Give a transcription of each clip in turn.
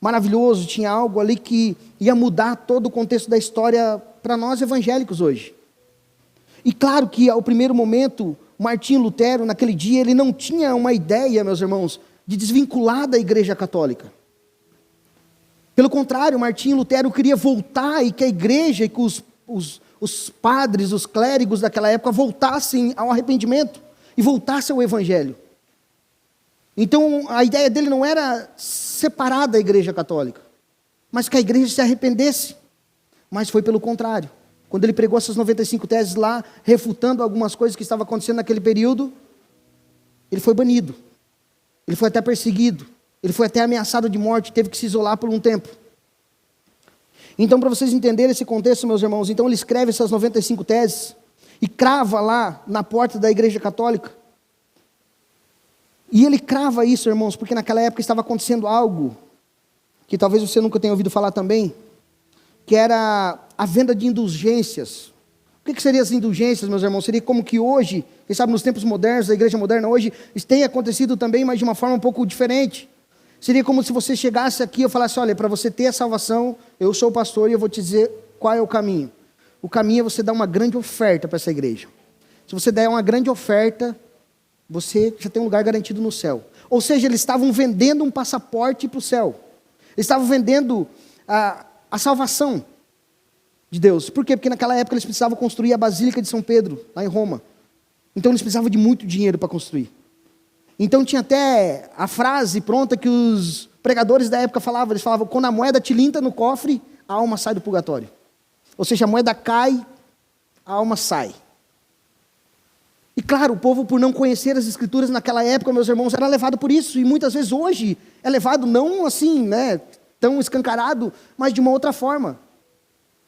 maravilhoso, tinha algo ali que ia mudar todo o contexto da história para nós evangélicos hoje. E claro que ao primeiro momento, Martinho Lutero, naquele dia, ele não tinha uma ideia, meus irmãos, de desvincular da Igreja Católica. Pelo contrário, Martinho Lutero queria voltar e que a igreja e que os padres, os clérigos daquela época voltassem ao arrependimento e voltassem ao Evangelho. Então a ideia dele não era separar da Igreja Católica, mas que a igreja se arrependesse. Mas foi pelo contrário. Quando ele pregou essas 95 teses lá, refutando algumas coisas que estavam acontecendo naquele período, ele foi banido. Ele foi até perseguido. Ele foi até ameaçado de morte, teve que se isolar por um tempo. Então, para vocês entenderem esse contexto, meus irmãos, então ele escreve essas 95 teses e crava lá na porta da Igreja Católica. E ele crava isso, irmãos, porque naquela época estava acontecendo algo que talvez você nunca tenha ouvido falar também, que era a venda de indulgências. O que seriam as indulgências, meus irmãos? Seria como que hoje, quem sabe nos tempos modernos, da igreja moderna hoje, isso tem acontecido também, mas de uma forma um pouco diferente. Seria como se você chegasse aqui e eu falasse, olha, para você ter a salvação, eu sou o pastor e eu vou te dizer qual é o caminho. O caminho é você dar uma grande oferta para essa igreja. Se você der uma grande oferta, você já tem um lugar garantido no céu. Ou seja, eles estavam vendendo um passaporte para o céu. Eles estavam vendendo a salvação de Deus. Por quê? Porque naquela época eles precisavam construir a Basílica de São Pedro, lá em Roma. Então eles precisavam de muito dinheiro para construir. Então tinha até a frase pronta que os pregadores da época falavam. Eles falavam, quando a moeda tilinta no cofre, a alma sai do purgatório. Ou seja, a moeda cai, a alma sai. E claro, o povo, por não conhecer as escrituras naquela época, meus irmãos, era levado por isso. E muitas vezes hoje é levado não assim, tão escancarado, mas de uma outra forma.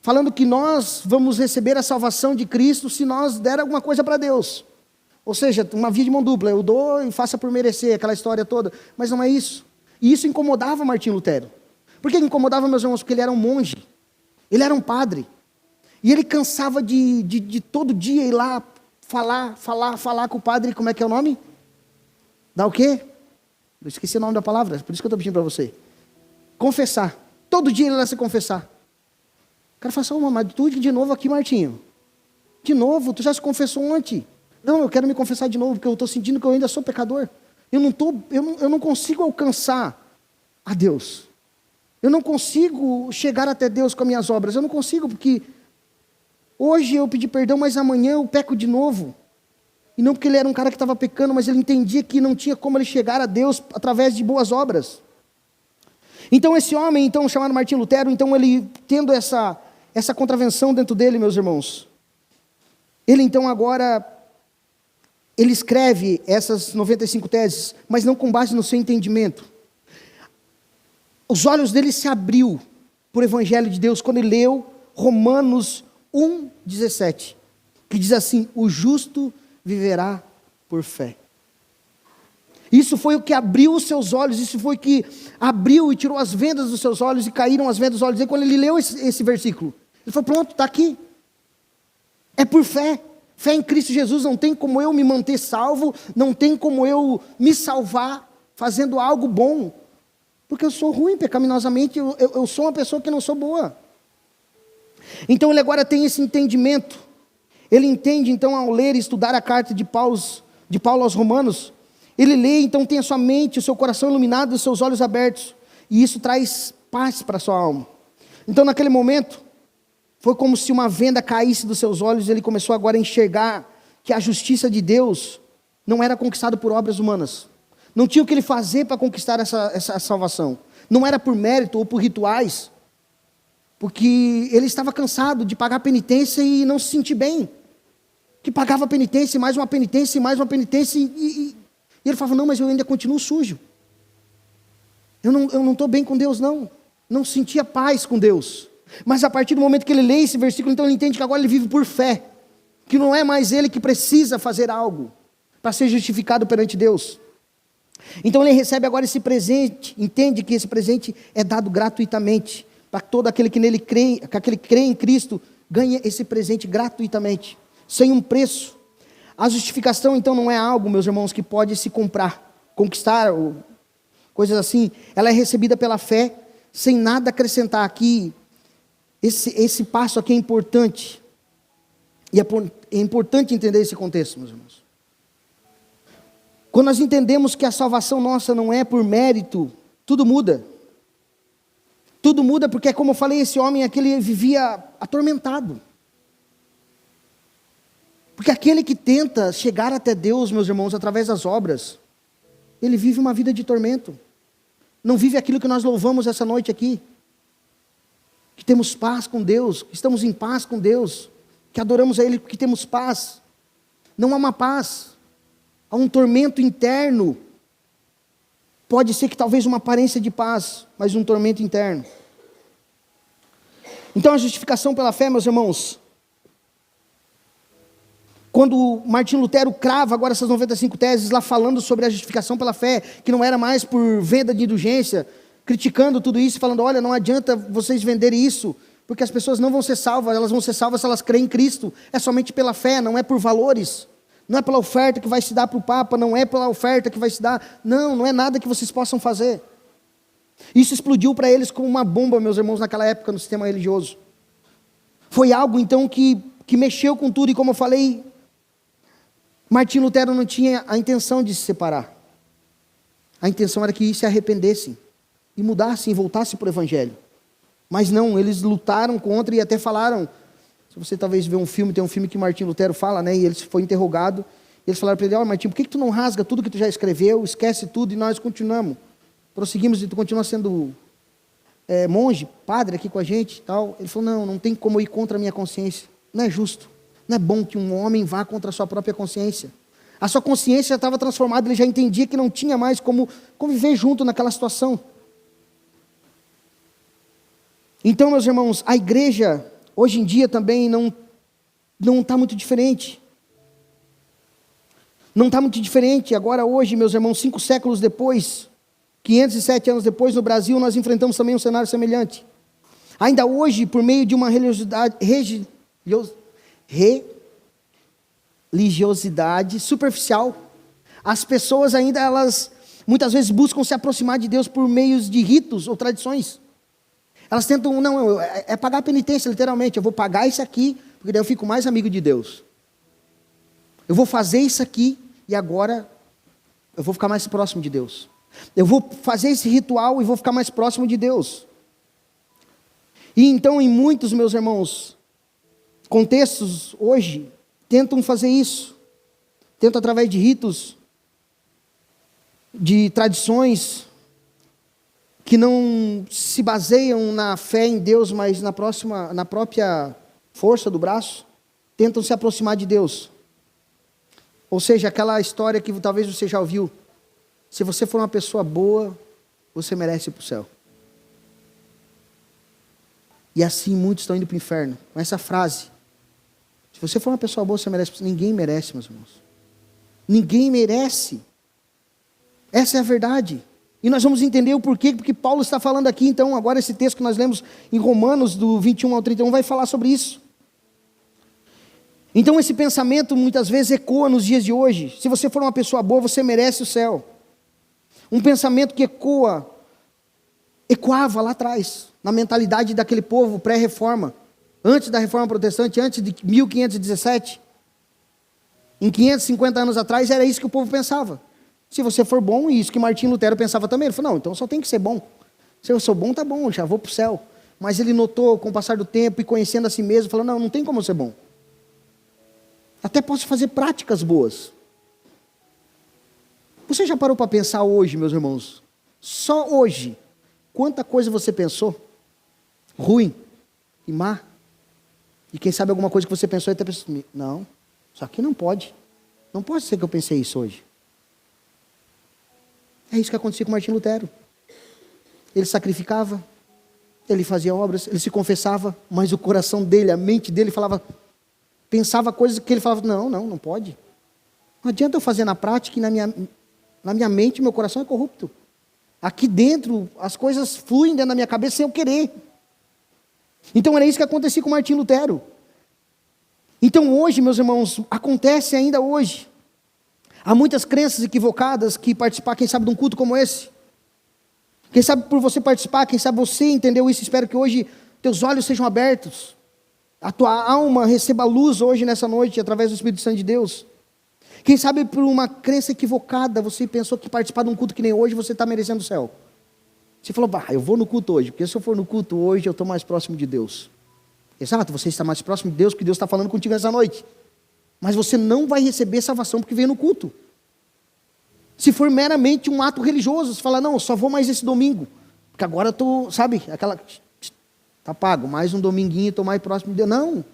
Falando que nós vamos receber a salvação de Cristo se nós der alguma coisa para Deus. Ou seja, uma via de mão dupla, eu dou e faça por merecer, aquela história toda. Mas não é isso. E isso incomodava Martinho Lutero. Por que incomodava, meus irmãos? Porque ele era um monge. Ele era um padre. E ele cansava de todo dia ir lá falar com o padre. Como é que é o nome? Dá o quê? Eu esqueci o nome da palavra, por isso que eu estou pedindo para você. Confessar. Todo dia ele ia se confessar. O cara fala assim, mas tu de novo aqui, Martinho. De novo, tu já se confessou ontem. Não, eu quero me confessar de novo, porque eu estou sentindo que eu ainda sou pecador. Eu não consigo alcançar a Deus. Eu não consigo chegar até Deus com as minhas obras. Eu não consigo, porque hoje eu pedi perdão, mas amanhã eu peco de novo. E não porque ele era um cara que estava pecando, mas ele entendia que não tinha como ele chegar a Deus através de boas obras. Então esse homem, chamado Martinho Lutero, ele tendo essa contravenção dentro dele, meus irmãos, ele então agora, ele escreve essas 95 teses, mas não com base no seu entendimento. Os olhos dele se abriu por Evangelho de Deus, quando ele leu Romanos 1,17, que diz assim, o justo viverá por fé. Isso foi o que abriu os seus olhos, isso foi o que abriu e tirou as vendas dos seus olhos, e caíram as vendas dos olhos dele, quando ele leu esse versículo. Ele falou, pronto, está aqui. É por fé. Fé em Cristo Jesus, não tem como eu me manter salvo, não tem como eu me salvar fazendo algo bom, porque eu sou ruim pecaminosamente, eu sou uma pessoa que não sou boa. Então ele agora tem esse entendimento, ele entende então ao ler e estudar a carta de Paulo aos Romanos, ele lê, então tem a sua mente, o seu coração iluminado, os seus olhos abertos, e isso traz paz para a sua alma. Então naquele momento, foi como se uma venda caísse dos seus olhos, e ele começou agora a enxergar que a justiça de Deus não era conquistada por obras humanas. Não tinha o que ele fazer para conquistar essa salvação. Não era por mérito ou por rituais, porque ele estava cansado de pagar penitência e não se sentir bem. Que pagava penitência, mais uma penitência, mais uma penitência, e ele falava, não, mas eu ainda continuo sujo. Eu não estou bem com Deus, não. Não sentia paz com Deus. Mas a partir do momento que ele lê esse versículo, então ele entende que agora ele vive por fé. Que não é mais ele que precisa fazer algo para ser justificado perante Deus. Então ele recebe agora esse presente, entende que esse presente é dado gratuitamente, para todo aquele que nele crê, que aquele que crê em Cristo, ganha esse presente gratuitamente, sem um preço. A justificação então não é algo, meus irmãos, que pode se comprar, conquistar, ou coisas assim. Ela é recebida pela fé, sem nada acrescentar aqui. Esse passo aqui é importante. E é importante entender esse contexto, meus irmãos. Quando nós entendemos que a salvação nossa não é por mérito, tudo muda. Tudo muda porque, como eu falei, esse homem aqui ele vivia atormentado. Porque aquele que tenta chegar até Deus, meus irmãos, através das obras, ele vive uma vida de tormento. Não vive aquilo que nós louvamos essa noite aqui. Que temos paz com Deus, que estamos em paz com Deus, que adoramos a Ele porque temos paz. Não há uma paz, há um tormento interno. Pode ser que talvez uma aparência de paz, mas um tormento interno. Então a justificação pela fé, meus irmãos, quando Martim Lutero crava agora essas 95 teses lá falando sobre a justificação pela fé, que não era mais por venda de indulgência, criticando tudo isso, falando, olha, não adianta vocês venderem isso, porque as pessoas não vão ser salvas, elas vão ser salvas se elas creem em Cristo, é somente pela fé, não é por valores, não é pela oferta que vai se dar para o Papa, não é pela oferta que vai se dar, não é nada que vocês possam fazer. Isso explodiu para eles como uma bomba, meus irmãos, naquela época no sistema religioso. Foi algo então que mexeu com tudo, e como eu falei, Martim Lutero não tinha a intenção de se separar. A intenção era que se arrependessem e mudassem e voltassem para o Evangelho. Mas não, eles lutaram contra e até falaram, se você talvez vê um filme, tem um filme que Martim Lutero fala, né, e ele foi interrogado, e eles falaram para ele, Martim, por que tu não rasga tudo que tu já escreveu, esquece tudo e nós continuamos, prosseguimos e tu continua sendo monge, padre aqui com a gente e tal. Ele falou, não tem como ir contra a minha consciência, não é justo. Não é bom que um homem vá contra a sua própria consciência. A sua consciência já estava transformada, ele já entendia que não tinha mais como conviver junto naquela situação. Então, meus irmãos, a igreja, hoje em dia também não está muito diferente. Não está muito diferente. Agora, hoje, meus irmãos, 5 séculos depois, 507 anos depois, no Brasil, nós enfrentamos também um cenário semelhante. Ainda hoje, por meio de uma religiosidade superficial, as pessoas ainda, elas muitas vezes buscam se aproximar de Deus por meios de ritos ou tradições. Elas tentam, é pagar a penitência, literalmente. Eu vou pagar isso aqui, porque daí eu fico mais amigo de Deus. Eu vou fazer isso aqui, e agora eu vou ficar mais próximo de Deus. Eu vou fazer esse ritual e vou ficar mais próximo de Deus. E então, em muitos, meus irmãos, contextos hoje, tentam fazer isso. Tentam através de ritos, de tradições, que não se baseiam na fé em Deus, mas na própria força do braço, tentam se aproximar de Deus. Ou seja, aquela história que talvez você já ouviu, se você for uma pessoa boa, você merece ir para o céu. E assim muitos estão indo para o inferno, com essa frase. Se você for uma pessoa boa, você merece. Ninguém merece, meus irmãos. Ninguém merece. Essa é a verdade. E nós vamos entender o porquê, porque Paulo está falando aqui, então, agora esse texto que nós lemos em Romanos, do 21 ao 31, vai falar sobre isso. Então esse pensamento muitas vezes ecoa nos dias de hoje. Se você for uma pessoa boa, você merece o céu. Um pensamento que ecoava lá atrás, na mentalidade daquele povo pré-reforma, antes da reforma protestante, antes de 1517. Em 550 anos atrás, era isso que o povo pensava. Se você for bom, e isso que Martim Lutero pensava também. Ele falou, não, então só tem que ser bom. Se eu sou bom, tá bom, já vou para o céu. Mas ele notou, com o passar do tempo e conhecendo a si mesmo, falou, não tem como ser bom. Até posso fazer práticas boas. Você já parou para pensar hoje, meus irmãos? Só hoje, quanta coisa você pensou? Ruim e má? E quem sabe alguma coisa que você pensou e até pensou, não, isso aqui não pode. Não pode ser que eu pensei isso hoje. É isso que acontecia com Martim Lutero. Ele sacrificava, ele fazia obras, ele se confessava, mas o coração dele, a mente dele pensava coisas que ele falava, não pode. Não adianta eu fazer na prática e na minha mente, meu coração é corrupto. Aqui dentro, as coisas fluem dentro da minha cabeça sem eu querer. Então era isso que acontecia com Martim Lutero. Então hoje, meus irmãos, acontece ainda hoje. Há muitas crenças equivocadas que participar, quem sabe, de um culto como esse, Quem sabe por você participar, quem sabe você entendeu isso, espero que hoje teus olhos sejam abertos, a tua alma receba luz hoje nessa noite, através do Espírito Santo de Deus. Quem sabe por uma crença equivocada, você pensou que participar de um culto que nem hoje, você está merecendo o céu. Você falou, eu vou no culto hoje, porque se eu for no culto hoje, eu estou mais próximo de Deus. Exato, você está mais próximo de Deus, porque Deus está falando contigo nessa noite. Mas você não vai receber salvação porque veio no culto. Se for meramente um ato religioso, você fala, não, eu só vou mais esse domingo, porque agora eu estou, sabe, está pago, mais um dominguinho, estou mais próximo de Deus. Não.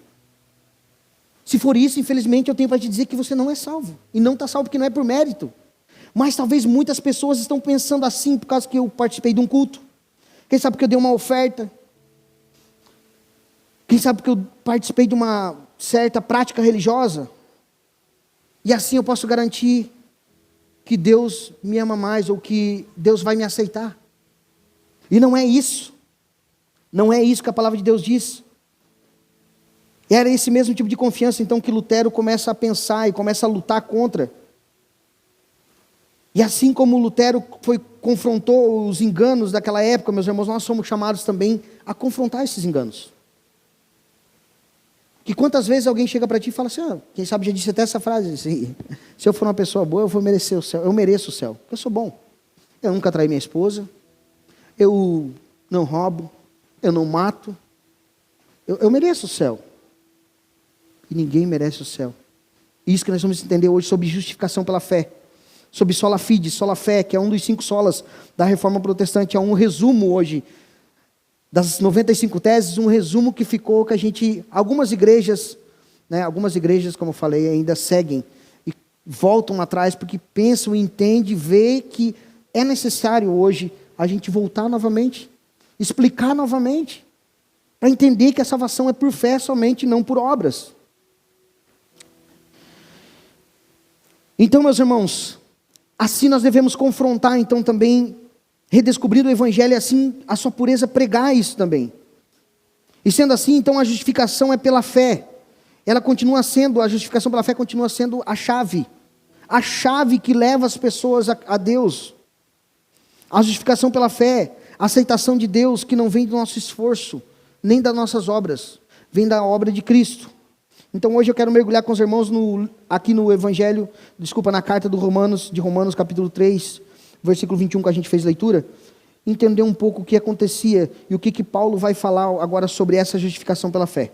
Se for isso, infelizmente, eu tenho para te dizer que você não é salvo. E não está salvo porque não é por mérito. Mas talvez muitas pessoas estão pensando assim, por causa que eu participei de um culto. Quem sabe porque eu dei uma oferta. Quem sabe porque eu participei de uma certa prática religiosa. E assim eu posso garantir que Deus me ama mais, ou que Deus vai me aceitar. E não é isso. Não é isso que a palavra de Deus diz. Era esse mesmo tipo de confiança, então, que Lutero começa a pensar e começa a lutar contra. E assim como Lutero confrontou os enganos daquela época, meus irmãos, nós somos chamados também a confrontar esses enganos. Que quantas vezes alguém chega para ti e fala assim, quem sabe já disse até essa frase, assim, se eu for uma pessoa boa, eu vou merecer o céu, eu mereço o céu, porque eu sou bom. Eu nunca traí minha esposa, eu não roubo, eu não mato, eu mereço o céu. E ninguém merece o céu. Isso que nós vamos entender hoje sobre justificação pela fé. Sobre sola fide, sola fé, que é um dos 5 solas da Reforma Protestante. É um resumo hoje, das 95 teses, um resumo que ficou, que a gente, algumas igrejas, como eu falei, ainda seguem e voltam atrás, porque pensam, entendem, vê que é necessário hoje a gente voltar novamente, explicar novamente, para entender que a salvação é por fé somente, não por obras. Então, meus irmãos, assim nós devemos confrontar, então, também, redescobrir o Evangelho, e assim, a sua pureza, pregar isso também. E sendo assim, então, a justificação é pela fé. A justificação pela fé continua sendo a chave que leva as pessoas a Deus. A justificação pela fé, a aceitação de Deus, que não vem do nosso esforço, nem das nossas obras, vem da obra de Cristo. Então hoje eu quero mergulhar com os irmãos aqui no Evangelho, na carta de Romanos capítulo 3, versículo 21 que a gente fez leitura, entender um pouco o que acontecia e o que Paulo vai falar agora sobre essa justificação pela fé.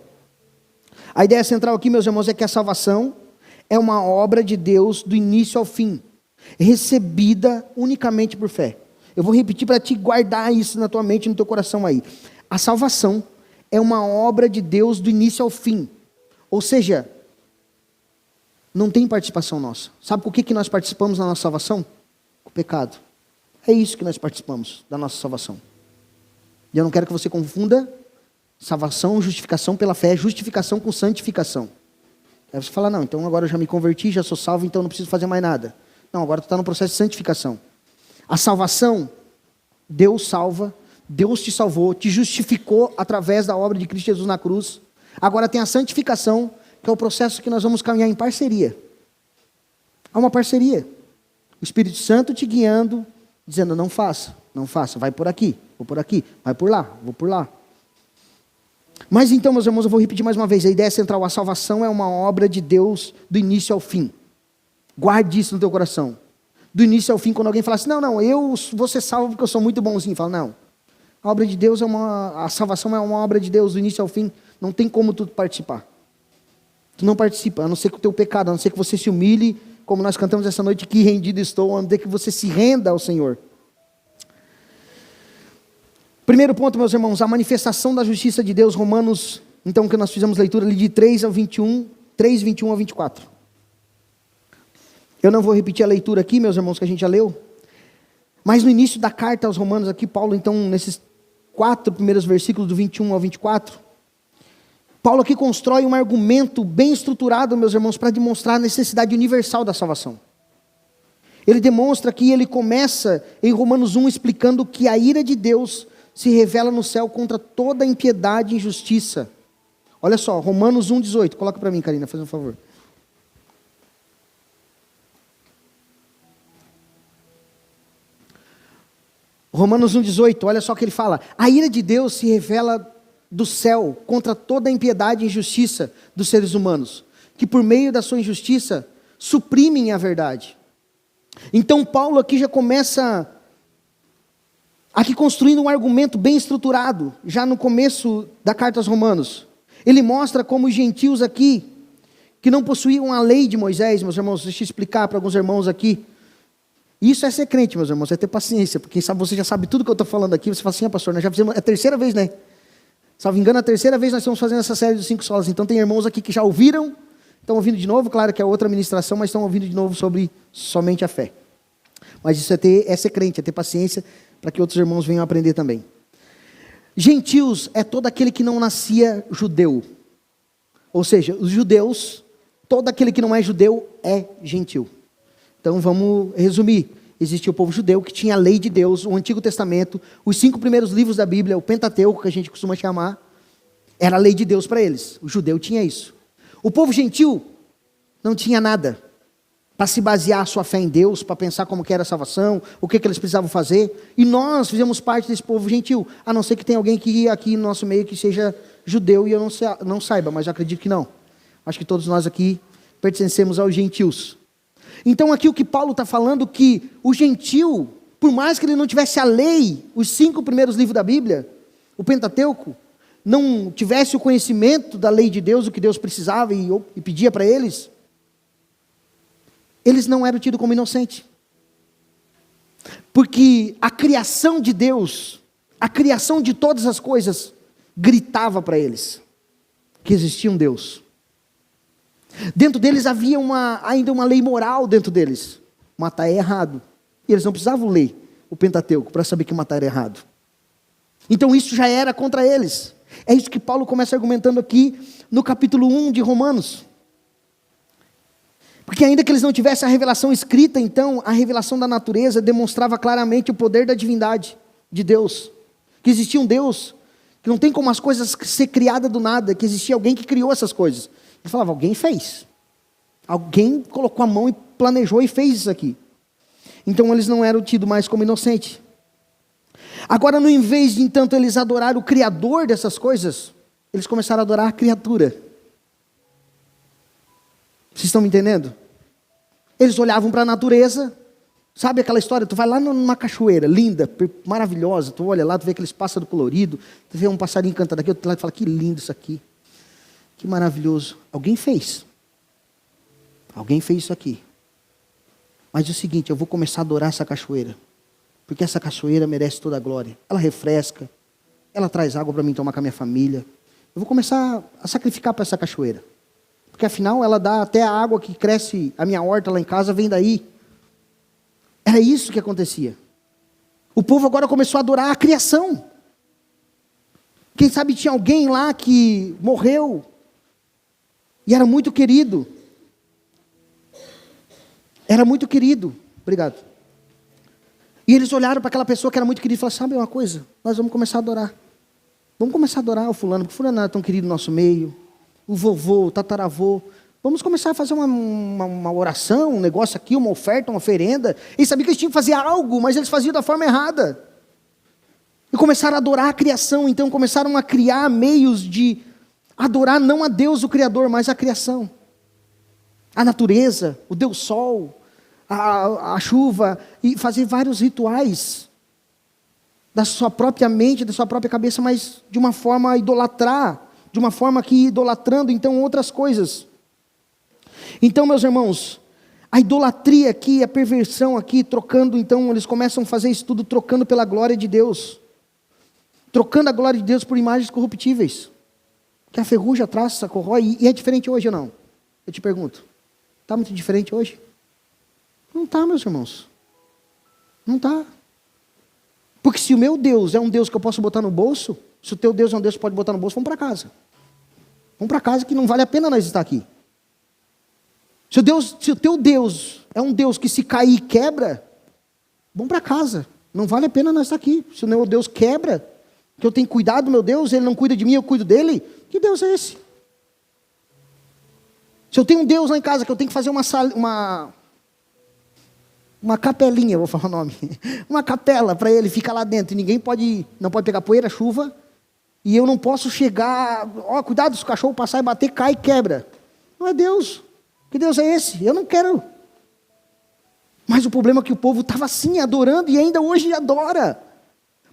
A ideia central aqui, meus irmãos, é que a salvação é uma obra de Deus do início ao fim, recebida unicamente por fé. Eu vou repetir para te guardar isso na tua mente e no teu coração aí. A salvação é uma obra de Deus do início ao fim. Ou seja, não tem participação nossa. Sabe com o que nós participamos na nossa salvação? Com o pecado. É isso que nós participamos da nossa salvação. E eu não quero que você confunda salvação, justificação pela fé, justificação com santificação. Aí você fala, não, então agora eu já me converti, já sou salvo, então não preciso fazer mais nada. Não, agora tu está no processo de santificação. A salvação, Deus salva, Deus te salvou, te justificou através da obra de Cristo Jesus na cruz. Agora tem a santificação, que é o processo que nós vamos caminhar em parceria. Há uma parceria. O Espírito Santo te guiando, dizendo, não faça, vai por aqui, vou por aqui, vai por lá, vou por lá. Mas então, meus irmãos, eu vou repetir mais uma vez, a ideia central, a salvação é uma obra de Deus do início ao fim. Guarde isso no teu coração. Do início ao fim, quando alguém fala assim, não, eu vou ser salvo porque eu sou muito bonzinho. Fala, não. A obra de Deus a salvação é uma obra de Deus do início ao fim. Não tem como tu participar. Tu não participa, a não ser com o teu pecado, a não ser que você se humilhe, como nós cantamos essa noite, que rendido estou, a não ser que você se renda ao Senhor. Primeiro ponto, meus irmãos, a manifestação da justiça de Deus, Romanos, então que nós fizemos leitura ali de 3 ao 21, 3, 21 ao 24. Eu não vou repetir a leitura aqui, meus irmãos, que a gente já leu, mas no início da carta aos Romanos aqui, Paulo, então, nesses 4 primeiros versículos do 21 ao 24, Paulo aqui constrói um argumento bem estruturado, meus irmãos, para demonstrar a necessidade universal da salvação. Ele demonstra que ele começa em Romanos 1 explicando que a ira de Deus se revela no céu contra toda impiedade e injustiça. Olha só, Romanos 1,18. Coloca para mim, Karina, faz um favor. Romanos 1,18, olha só o que ele fala. A ira de Deus se revela do céu contra toda a impiedade e injustiça dos seres humanos, que por meio da sua injustiça suprimem a verdade. Então Paulo aqui já começa aqui construindo um argumento bem estruturado, já no começo da carta aos Romanos. Ele mostra como os gentios aqui, que não possuíam a lei de Moisés, meus irmãos, deixa eu explicar para alguns irmãos aqui. Isso é ser crente, meus irmãos, é ter paciência, porque quem sabe você já sabe tudo que eu estou falando aqui, você fala assim, pastor, nós já fizemos, é a terceira vez, né? Salvo engano, a terceira vez nós estamos fazendo essa série dos 5 solas, então tem irmãos aqui que já ouviram, estão ouvindo de novo, claro que é outra ministração, mas estão ouvindo de novo sobre somente a fé. Mas isso é ser crente, é ter paciência, para que outros irmãos venham aprender também. Gentios é todo aquele que não nascia judeu, ou seja, os judeus, todo aquele que não é judeu é gentil. Então vamos resumir. Existia o povo judeu que tinha a lei de Deus, o Antigo Testamento, os 5 primeiros livros da Bíblia, o Pentateuco, que a gente costuma chamar, era a lei de Deus para eles. O judeu tinha isso. O povo gentil não tinha nada para se basear a sua fé em Deus, para pensar como que era a salvação, o que eles precisavam fazer. E nós fizemos parte desse povo gentil, a não ser que tenha alguém que aqui no nosso meio que seja judeu e eu não saiba, mas eu acredito que não. Acho que todos nós aqui pertencemos aos gentios. Então aqui o que Paulo está falando, que o gentil, por mais que ele não tivesse a lei, os 5 primeiros livros da Bíblia, o Pentateuco, não tivesse o conhecimento da lei de Deus, o que Deus precisava e pedia para eles não eram tidos como inocentes. Porque a criação de Deus, a criação de todas as coisas, gritava para eles que existia um Deus. Dentro deles havia ainda uma lei moral dentro deles. Matar é errado. E eles não precisavam ler o Pentateuco para saber que matar era errado. Então isso já era contra eles. É isso que Paulo começa argumentando aqui no capítulo 1 de Romanos. Porque ainda que eles não tivessem a revelação escrita, então a revelação da natureza demonstrava claramente o poder da divindade de Deus. Que existia um Deus, que não tem como as coisas ser criadas do nada, que existia alguém que criou essas coisas. Ele falava, alguém fez. Alguém colocou a mão e planejou e fez isso aqui. Então eles não eram tidos mais como inocentes. Agora, no invés de, entanto, eles adorar o Criador dessas coisas, eles começaram a adorar a criatura. Vocês estão me entendendo? Eles olhavam para a natureza, sabe aquela história? Tu vai lá numa cachoeira, linda, maravilhosa, tu olha lá, tu vê aqueles pássaros coloridos, tu vê um passarinho cantando aqui, tu lá e fala, que lindo isso aqui. Que maravilhoso. Alguém fez. Alguém fez isso aqui. Mas é o seguinte, eu vou começar a adorar essa cachoeira. Porque essa cachoeira merece toda a glória. Ela refresca. Ela traz água para mim tomar com a minha família. Eu vou começar a sacrificar para essa cachoeira. Porque afinal ela dá até a água que cresce, a minha horta lá em casa vem daí. Era isso que acontecia. O povo agora começou a adorar a criação. Quem sabe tinha alguém lá que morreu e era muito querido. Era muito querido. Obrigado. E eles olharam para aquela pessoa que era muito querida e falaram, sabe uma coisa? Nós vamos começar a adorar. Vamos começar a adorar o fulano, porque o fulano era tão querido no nosso meio. O vovô, o tataravô. Vamos começar a fazer uma oração, um negócio aqui, uma oferta, uma oferenda. Eles sabiam que eles tinham que fazer algo, mas eles faziam da forma errada. E começaram a adorar a criação. Então começaram a criar meios de adorar não a Deus, o Criador, mas a criação. A natureza, o Deus Sol, a chuva, e fazer vários rituais da sua própria mente, da sua própria cabeça, mas de uma forma a idolatrar, de uma forma que idolatrando então outras coisas. Então, meus irmãos, a idolatria aqui, a perversão aqui, trocando, então eles começam a fazer isso tudo trocando pela glória de Deus. Trocando a glória de Deus por imagens corruptíveis. Que a ferrugem, a traça, corrói, e é diferente hoje ou não? Eu te pergunto. Está muito diferente hoje? Não está, meus irmãos. Não está. Porque se o meu Deus é um Deus que eu posso botar no bolso, se o teu Deus é um Deus que pode botar no bolso, vamos para casa. Vamos para casa que não vale a pena nós estar aqui. Se o teu Deus é um Deus que se cair quebra, vamos para casa. Não vale a pena nós estar aqui. Se o meu Deus quebra, que eu tenho que cuidar do meu Deus, ele não cuida de mim, eu cuido dele. Que Deus é esse? Se eu tenho um Deus lá em casa que eu tenho que fazer uma capelinha, vou falar o nome, uma capela para ele, fica lá dentro, e ninguém não pode pegar poeira, chuva, e eu não posso chegar, cuidado se o cachorro passar e bater, cai e quebra. Não é Deus. Que Deus é esse? Eu não quero. Mas o problema é que o povo estava assim, adorando, e ainda hoje adora.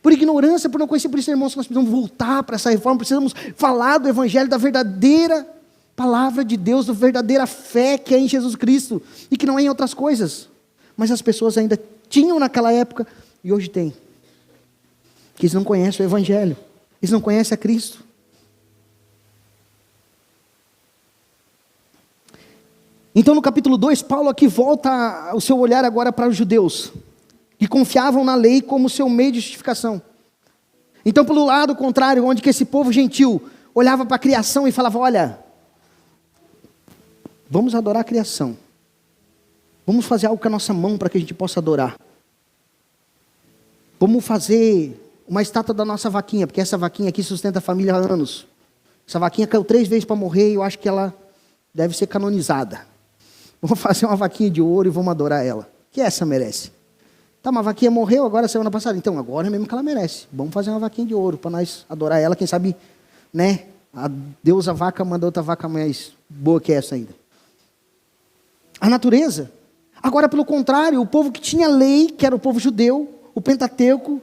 Por ignorância, por não conhecer. Por isso, irmãos, nós precisamos voltar para essa reforma, precisamos falar do Evangelho, da verdadeira palavra de Deus, da verdadeira fé que é em Jesus Cristo, e que não é em outras coisas. Mas as pessoas ainda tinham naquela época, e hoje tem. Que eles não conhecem o Evangelho, eles não conhecem a Cristo. Então no capítulo 2, Paulo aqui volta o seu olhar agora para os judeus, que confiavam na lei como seu meio de justificação. Então pelo lado contrário, onde que esse povo gentil olhava para a criação e falava, olha, vamos adorar a criação. Vamos fazer algo com a nossa mão para que a gente possa adorar. Vamos fazer uma estátua da nossa vaquinha, porque essa vaquinha aqui sustenta a família há anos. Essa vaquinha caiu 3 vezes para morrer e eu acho que ela deve ser canonizada. Vamos fazer uma vaquinha de ouro e vamos adorar ela. Que essa merece. Tá, uma vaquinha morreu agora semana passada. Então, agora é mesmo que ela merece. Vamos fazer uma vaquinha de ouro para nós adorar ela. Quem sabe, né? A deusa vaca manda outra vaca mais boa que essa ainda. A natureza. Agora, pelo contrário, o povo que tinha lei, que era o povo judeu, o Pentateuco,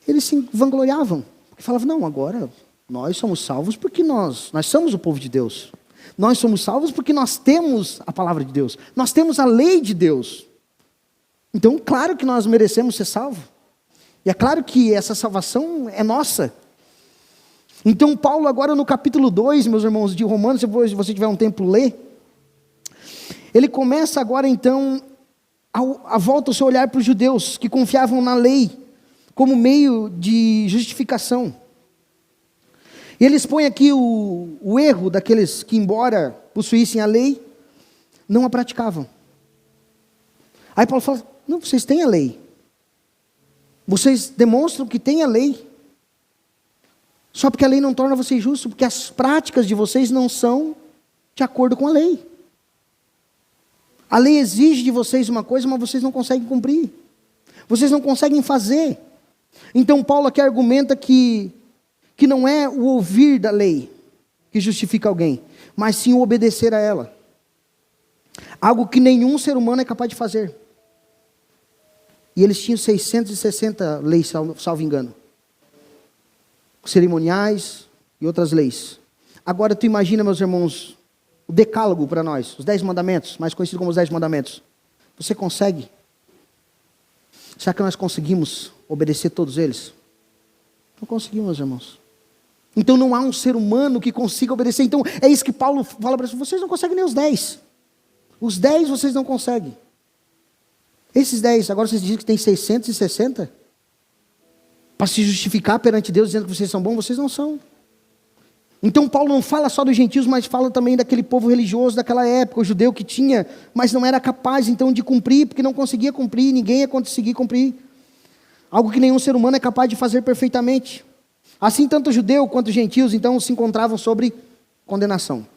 eles se vangloriavam. Porque falavam, não, agora nós somos salvos porque nós somos o povo de Deus. Nós somos salvos porque nós temos a palavra de Deus. Nós temos a lei de Deus. Então, claro que nós merecemos ser salvos. E é claro que essa salvação é nossa. Então, Paulo agora no capítulo 2, meus irmãos, de Romanos, se você tiver um tempo, ler. Ele começa agora então, a volta o seu olhar para os judeus, que confiavam na lei, como meio de justificação. E ele expõe aqui o erro daqueles que, embora possuíssem a lei, não a praticavam. Aí Paulo fala, não, vocês têm a lei. Vocês demonstram que têm a lei. Só porque a lei não torna vocês justos, porque as práticas de vocês não são de acordo com a lei. A lei exige de vocês uma coisa, mas vocês não conseguem cumprir. Vocês não conseguem fazer. Então Paulo aqui argumenta que não é o ouvir da lei que justifica alguém, mas sim o obedecer a ela. Algo que nenhum ser humano é capaz de fazer. E eles tinham 660 leis, salvo engano. Cerimoniais e outras leis. Agora tu imagina, meus irmãos, o decálogo para nós, os 10 mandamentos, mais conhecido como os 10 mandamentos. Você consegue? Será que nós conseguimos obedecer todos eles? Não conseguimos, meus irmãos. Então não há um ser humano que consiga obedecer. Então é isso que Paulo fala para vocês, não conseguem nem os 10. Os 10 vocês não conseguem. Esses 10, agora vocês dizem que tem 660? Para se justificar perante Deus, dizendo que vocês são bons, vocês não são. Então Paulo não fala só dos gentios, mas fala também daquele povo religioso daquela época, o judeu que tinha, mas não era capaz então de cumprir, porque não conseguia cumprir, ninguém ia conseguir cumprir. Algo que nenhum ser humano é capaz de fazer perfeitamente. Assim, tanto judeu quanto gentios, então, se encontravam sobre condenação.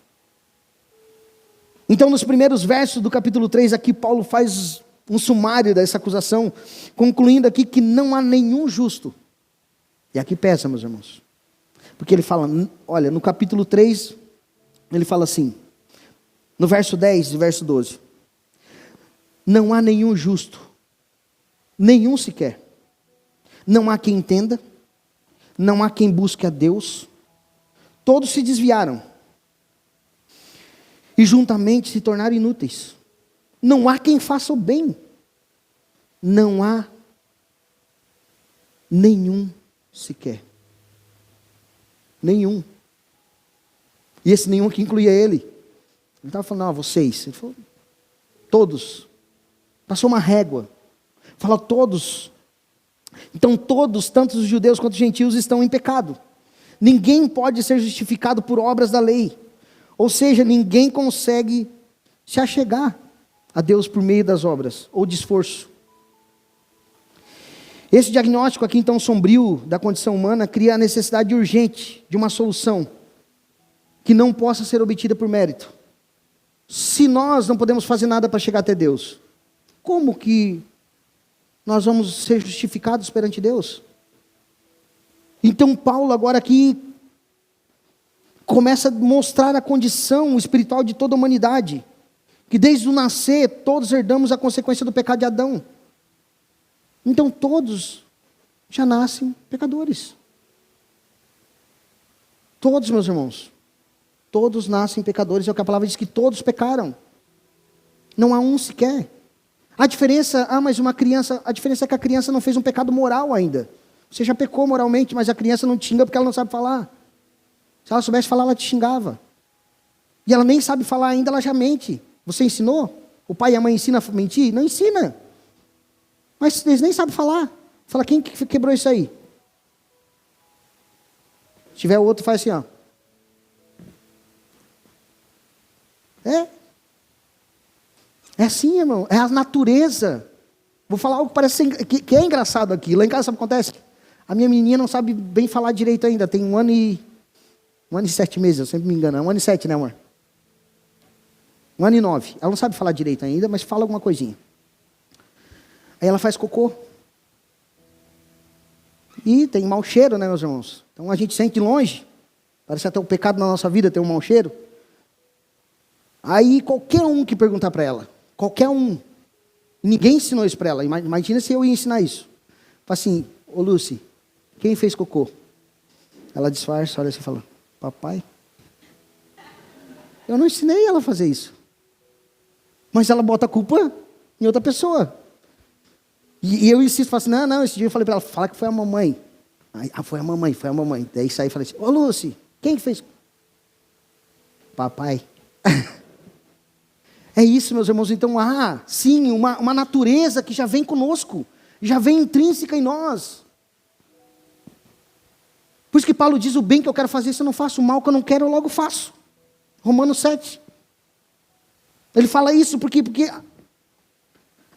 Então, nos primeiros versos do capítulo 3, aqui Paulo faz um sumário dessa acusação, concluindo aqui que não há nenhum justo. E aqui pesa, meus irmãos. Porque ele fala, olha, no capítulo 3, ele fala assim, no verso 10 e verso 12. Não há nenhum justo, nenhum sequer. Não há quem entenda, não há quem busque a Deus. Todos se desviaram e juntamente se tornaram inúteis. Não há quem faça o bem. Não há nenhum sequer. Nenhum. E esse nenhum aqui incluía ele. Ele estava falando, não, vocês. Ele falou, todos. Passou uma régua. Fala todos. Então todos, tanto os judeus quanto os gentios, estão em pecado. Ninguém pode ser justificado por obras da lei. Ou seja, ninguém consegue se achegar a Deus por meio das obras, ou de esforço. Esse diagnóstico aqui então sombrio da condição humana cria a necessidade urgente de uma solução que não possa ser obtida por mérito. Se nós não podemos fazer nada para chegar até Deus, como que nós vamos ser justificados perante Deus? Então Paulo agora aqui começa a mostrar a condição espiritual de toda a humanidade, que desde o nascer todos herdamos a consequência do pecado de Adão. Então todos já nascem pecadores. Todos, meus irmãos, todos nascem pecadores, é o que a palavra diz, que todos pecaram. Não há um sequer. A diferença, mas uma criança, a diferença é que a criança não fez um pecado moral ainda. Você já pecou moralmente, mas a criança não te xinga porque ela não sabe falar. Se ela soubesse falar, ela te xingava. E ela nem sabe falar ainda, ela já mente. Você ensinou? O pai e a mãe ensinam a mentir? Não ensina. Mas eles nem sabem falar. Fala, quem que quebrou isso aí? Se tiver outro, faz assim, ó. É assim, irmão. É a natureza. Vou falar algo que parece que é engraçado aqui. Lá em casa, sabe o que acontece? A minha menininha não sabe bem falar direito ainda. Tem 1 ano e 7 meses, eu sempre me engano. 1 ano e 7, né, amor? 1 ano e 9. Ela não sabe falar direito ainda, mas fala alguma coisinha. Aí ela faz cocô. E tem mau cheiro, né, meus irmãos? Então a gente sente de longe. Parece até um pecado na nossa vida ter um mau cheiro. Aí qualquer um que perguntar para ela, qualquer um, ninguém ensinou isso para ela. Imagina se eu ia ensinar isso. Fala assim, ô Lucy, quem fez cocô? Ela disfarça, olha assim e fala, papai. Eu não ensinei ela a fazer isso. Mas ela bota a culpa em outra pessoa. E eu insisto, falo assim, não, esse dia eu falei para ela, fala que foi a mamãe. Aí, foi a mamãe. Daí saí e falei assim, ô Lucy, quem fez? Papai. É isso, meus irmãos. Então, sim, uma natureza que já vem conosco, já vem intrínseca em nós. Por isso que Paulo diz, o bem que eu quero fazer, se eu não faço, o mal que eu não quero, eu logo faço. Romanos 7. Ele fala isso porque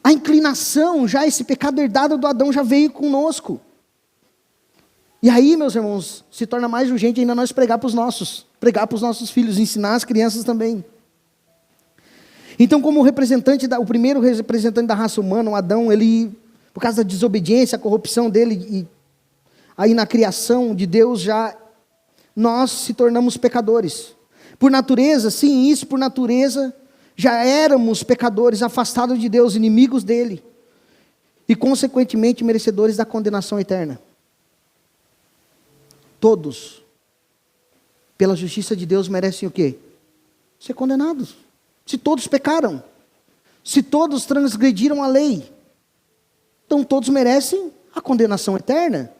a inclinação, já esse pecado herdado do Adão já veio conosco. E aí, meus irmãos, se torna mais urgente ainda nós pregar para os nossos filhos, ensinar as crianças também. Então, como o primeiro representante da raça humana, o Adão, ele, por causa da desobediência, a corrupção dele, e aí na criação de Deus nós se tornamos pecadores. Por natureza, sim, isso por natureza, já éramos pecadores, afastados de Deus, inimigos dele, e consequentemente merecedores da condenação eterna. Todos, pela justiça de Deus, merecem o quê? Ser condenados. Se todos pecaram, se todos transgrediram a lei, então todos merecem a condenação eterna.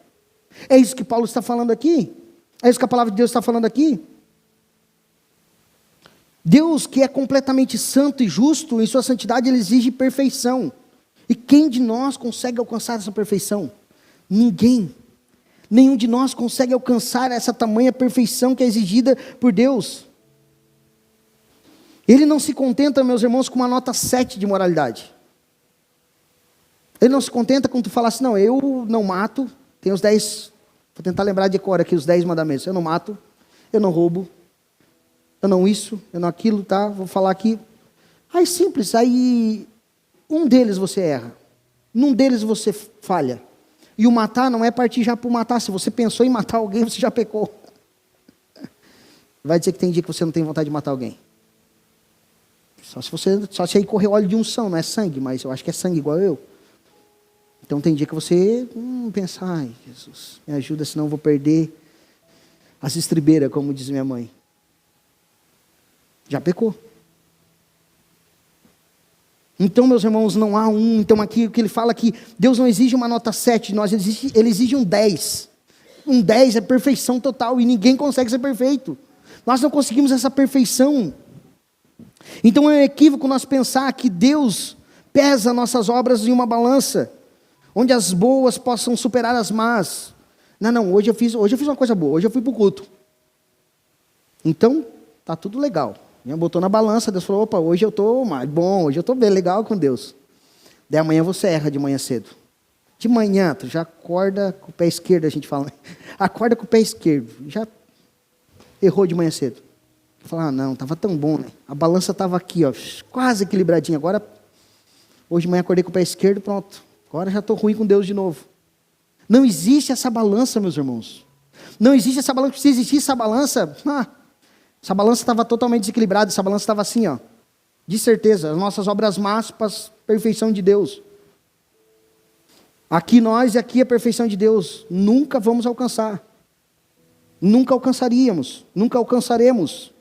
É isso que Paulo está falando aqui. É isso que a palavra de Deus está falando aqui. Deus, que é completamente santo e justo, em sua santidade ele exige perfeição. E quem de nós consegue alcançar essa perfeição? Ninguém. Nenhum de nós consegue alcançar essa tamanha perfeição que é exigida por Deus. Ele não se contenta, meus irmãos, com uma nota 7 de moralidade. Ele não se contenta com tu falar assim, não, eu não mato, tem os 10, vou tentar lembrar de cor aqui, os 10 mandamentos. Eu não mato, eu não roubo, eu não isso, eu não aquilo, tá? Vou falar aqui. Aí simples, aí um deles você erra, num deles você falha. E o matar não é partir já para matar, se você pensou em matar alguém, você já pecou. Vai dizer que tem dia que você não tem vontade de matar alguém. Só se aí correr óleo de unção, não é sangue, mas eu acho que é sangue igual eu. Então tem dia que você pensa, ai Jesus, me ajuda, senão eu vou perder as estribeiras, como diz minha mãe. Já pecou. Então, meus irmãos, não há um. Então aqui o que ele fala que Deus não exige uma nota 7, ele exige um 10. Um 10 é perfeição total e ninguém consegue ser perfeito. Nós não conseguimos essa perfeição. Então é um equívoco nós pensar que Deus pesa nossas obras em uma balança, onde as boas possam superar as más. Não, hoje eu fiz uma coisa boa, hoje eu fui para o culto. Então, tá tudo legal. Botou na balança, Deus falou, opa, hoje eu estou mais bom, hoje eu estou bem legal com Deus. Daí amanhã você erra de manhã cedo. De manhã, tu já acorda com o pé esquerdo, a gente fala. Acorda com o pé esquerdo, já errou de manhã cedo. Fala, não, estava tão bom, né? A balança estava aqui, ó, quase equilibradinha. Agora, Hoje de manhã acordei com o pé esquerdo, pronto. Agora já estou ruim com Deus de novo. Não existe essa balança, meus irmãos. Não existe essa balança. Se existisse essa balança estava totalmente desequilibrada. Essa balança estava assim, ó. De certeza, as nossas obras más para a perfeição de Deus. Aqui nós e aqui a perfeição de Deus. Nunca vamos alcançar. Nunca alcançaríamos. Nunca alcançaremos.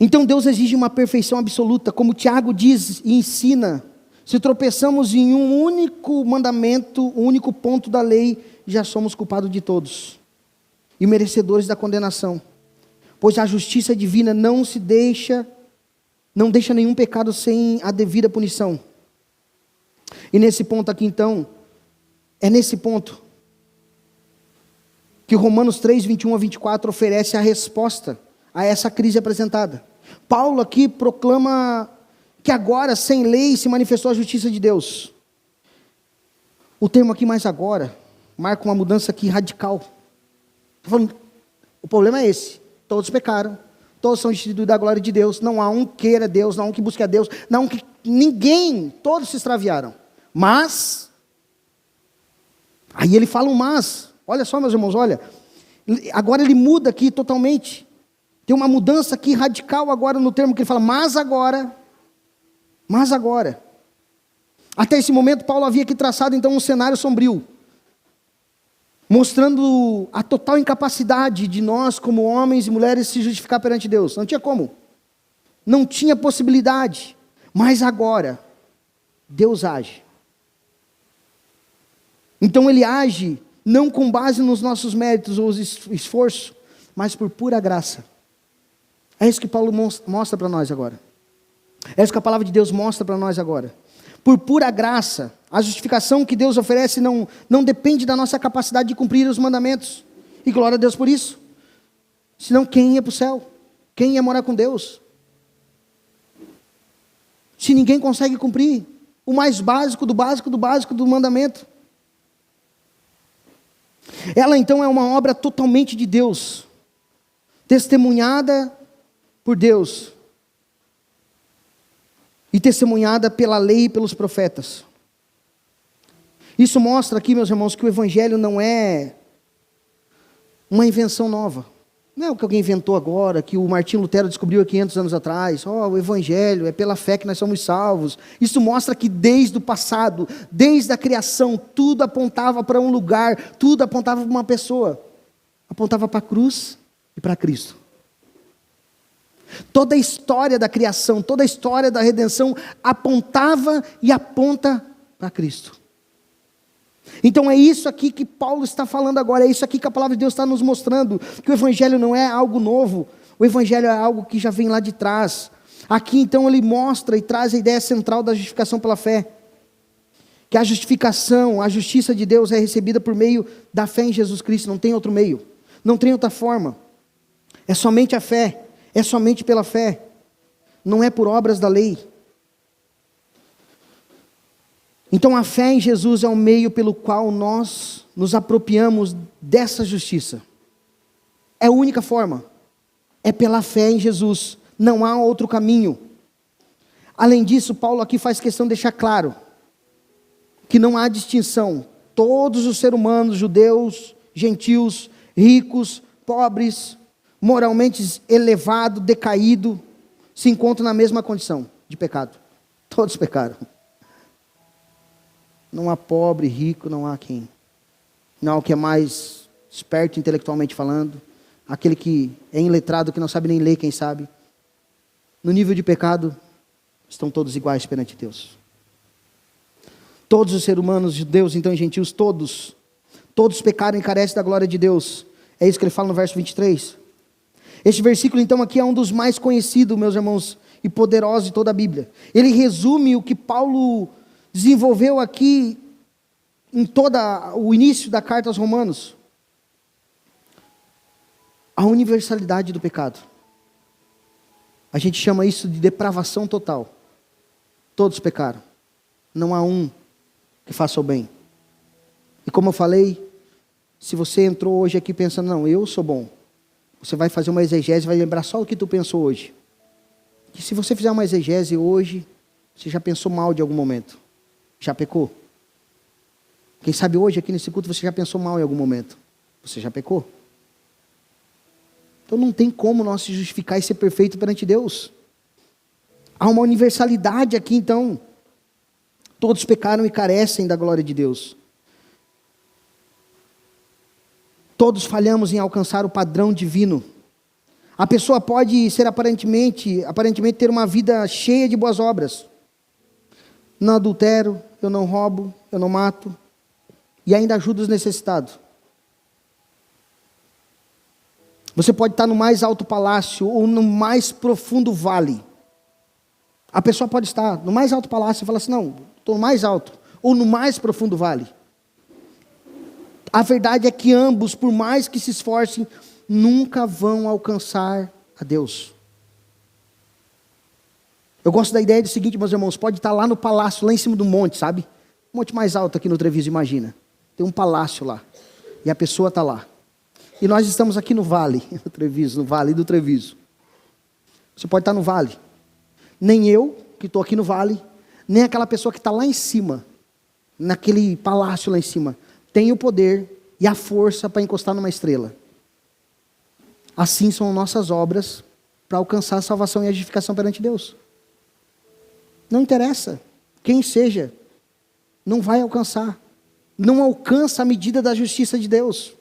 Então Deus exige uma perfeição absoluta. Como Tiago diz e ensina, se tropeçamos em um único mandamento, um único ponto da lei, já somos culpados de todos e merecedores da condenação. Pois a justiça divina não deixa nenhum pecado sem a devida punição. E nesse ponto aqui então, é nesse ponto que Romanos 3, 21 a 24 oferece a resposta a essa crise apresentada. Paulo aqui proclama que agora, sem lei, se manifestou a justiça de Deus. O termo aqui, mais agora, marca uma mudança aqui radical. O problema é esse: todos pecaram, todos são destituídos da glória de Deus, não há um que queira Deus, não há um que busque a Deus, não há um que... ninguém, todos se extraviaram. Mas, aí ele fala um mas, olha só meus irmãos, olha, agora ele muda aqui totalmente, tem uma mudança aqui radical agora no termo que ele fala, mas agora, até esse momento Paulo havia aqui traçado então um cenário sombrio, mostrando a total incapacidade de nós como homens e mulheres se justificar perante Deus, não tinha como, não tinha possibilidade, mas agora, Deus age. Então ele age não com base nos nossos méritos ou esforço, mas por pura graça. É isso que Paulo mostra para nós agora. É isso que a palavra de Deus mostra para nós agora. Por pura graça, a justificação que Deus oferece não depende da nossa capacidade de cumprir os mandamentos. E glória a Deus por isso. Senão quem ia para o céu? Quem ia morar com Deus? Se ninguém consegue cumprir o mais básico do básico do básico do mandamento. Ela então é uma obra totalmente de Deus, testemunhada por Deus e testemunhada pela lei e pelos profetas. Isso mostra aqui, meus irmãos, que o Evangelho não é uma invenção nova. Não é o que alguém inventou agora, que o Martinho Lutero descobriu há 500 anos atrás. O Evangelho é pela fé que nós somos salvos. Isso mostra que desde o passado, desde a criação, tudo apontava para um lugar, tudo apontava para uma pessoa. Apontava para a cruz e para Cristo. Toda a história da criação, toda a história da redenção apontava e aponta para Cristo. Então é isso aqui que Paulo está falando agora, é isso aqui que a palavra de Deus está nos mostrando, que o Evangelho não é algo novo, o Evangelho é algo que já vem lá de trás. Aqui então ele mostra e traz a ideia central da justificação pela fé, que a justificação, a justiça de Deus é recebida por meio da fé em Jesus Cristo, não tem outro meio, não tem outra forma, é somente a fé, é somente pela fé, não é por obras da lei. Então a fé em Jesus é o meio pelo qual nós nos apropriamos dessa justiça. É a única forma. É pela fé em Jesus. Não há outro caminho. Além disso, Paulo aqui faz questão de deixar claro que não há distinção. Todos os seres humanos, judeus, gentios, ricos, pobres, moralmente elevado, decaído, se encontram na mesma condição de pecado. Todos pecaram. Não há pobre, rico, não há quem. Não há o que é mais esperto intelectualmente falando. Aquele que é iletrado, que não sabe nem ler, quem sabe. No nível de pecado, estão todos iguais perante Deus. Todos os seres humanos, judeus, então, e gentios, todos pecaram e carecem da glória de Deus. É isso que ele fala no verso 23. Este versículo, então, aqui é um dos mais conhecidos, meus irmãos, e poderosos de toda a Bíblia. Ele resume o que Paulo desenvolveu aqui em todo o início da carta aos Romanos. A universalidade do pecado. A gente chama isso de depravação total. Todos pecaram. Não há um que faça o bem. E como eu falei, se você entrou hoje aqui pensando, não, eu sou bom. Você vai fazer uma exegese e vai lembrar só o que tu pensou hoje. Que se você fizer uma exegese hoje, Você já pensou mal de algum momento? Já pecou? Quem sabe hoje aqui nesse culto você já pensou mal em algum momento? Você já pecou? Então não tem como nós se justificar e ser perfeito perante Deus. Há uma universalidade aqui então. Todos pecaram e carecem da glória de Deus. Todos falhamos em alcançar o padrão divino. A pessoa pode ser aparentemente ter uma vida cheia de boas obras. Não adultero, eu não roubo, eu não mato. E ainda ajuda os necessitados. Você pode estar no mais alto palácio ou no mais profundo vale. A pessoa pode estar no mais alto palácio e falar assim, não, estou no mais alto. Ou no mais profundo vale. A verdade é que ambos, por mais que se esforcem, nunca vão alcançar a Deus. Eu gosto da ideia do seguinte, meus irmãos, pode estar lá no palácio, lá em cima do monte, sabe? Um monte mais alto aqui no Treviso, imagina. Tem um palácio lá. E a pessoa está lá. E nós estamos aqui no vale, no Treviso, no vale do Treviso. Você pode estar no vale. Nem eu, que estou aqui no vale, nem aquela pessoa que está lá em cima, naquele palácio lá em cima, tem o poder e a força para encostar numa estrela. Assim são nossas obras para alcançar a salvação e a justificação perante Deus. Não interessa quem seja, não vai alcançar. Não alcança a medida da justiça de Deus.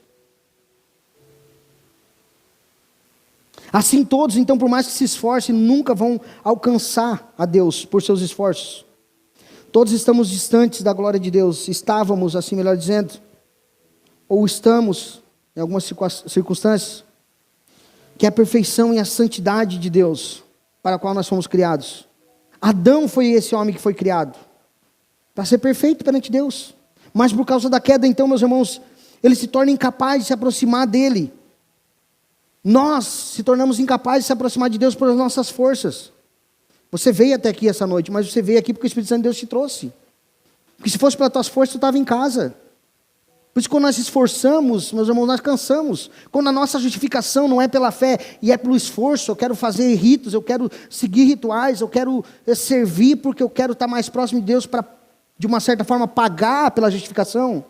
Assim todos, então, por mais que se esforcem, nunca vão alcançar a Deus por seus esforços. Todos estamos distantes da glória de Deus. Estávamos, assim melhor dizendo, ou estamos, em algumas circunstâncias, que é a perfeição e a santidade de Deus, para a qual nós fomos criados. Adão foi esse homem que foi criado, para ser perfeito perante Deus. Mas por causa da queda, então, meus irmãos, ele se torna incapaz de se aproximar dele. Nós se tornamos incapazes de se aproximar de Deus pelas nossas forças. Você veio até aqui essa noite, mas você veio aqui porque o Espírito Santo de Deus te trouxe. Porque se fosse pelas tuas forças, tu estava em casa. Por isso, quando nós se esforçamos, meus irmãos, nós cansamos. Quando a nossa justificação não é pela fé e é pelo esforço, eu quero fazer ritos, eu quero seguir rituais, eu quero servir porque eu quero estar mais próximo de Deus para, de uma certa forma, pagar pela justificação.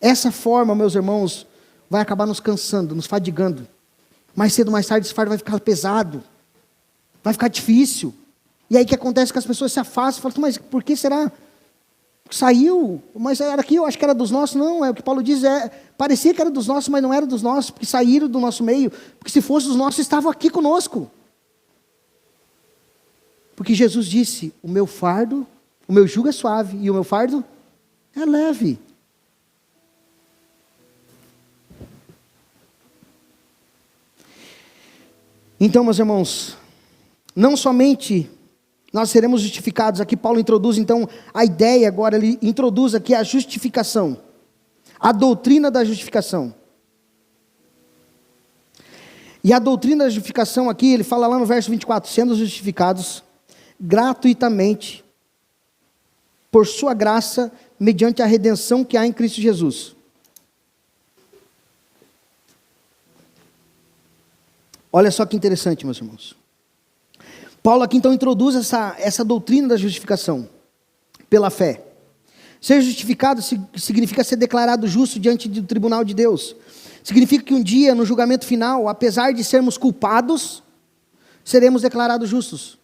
Essa forma, meus irmãos, vai acabar nos cansando, nos fadigando. Mais cedo ou mais tarde esse fardo vai ficar pesado. Vai ficar difícil. E aí o que acontece? Que as pessoas se afastam e falam, mas por que será? Saiu, mas era aqui, eu acho que era dos nossos. Não, é o que Paulo diz, parecia que era dos nossos, mas não era dos nossos, porque saíram do nosso meio. Porque se fosse dos nossos, estavam aqui conosco. Porque Jesus disse, o meu jugo é suave e o meu fardo é leve. Então, meus irmãos, não somente nós seremos justificados, aqui Paulo introduz então a ideia agora, ele introduz aqui a justificação, a doutrina da justificação. E a doutrina da justificação aqui, ele fala lá no verso 24, sendo justificados gratuitamente, por sua graça, mediante a redenção que há em Cristo Jesus. Olha só que interessante, meus irmãos. Paulo aqui então introduz essa doutrina da justificação pela fé. Ser justificado significa ser declarado justo diante do tribunal de Deus. Significa que um dia, no julgamento final, apesar de sermos culpados, seremos declarados justos.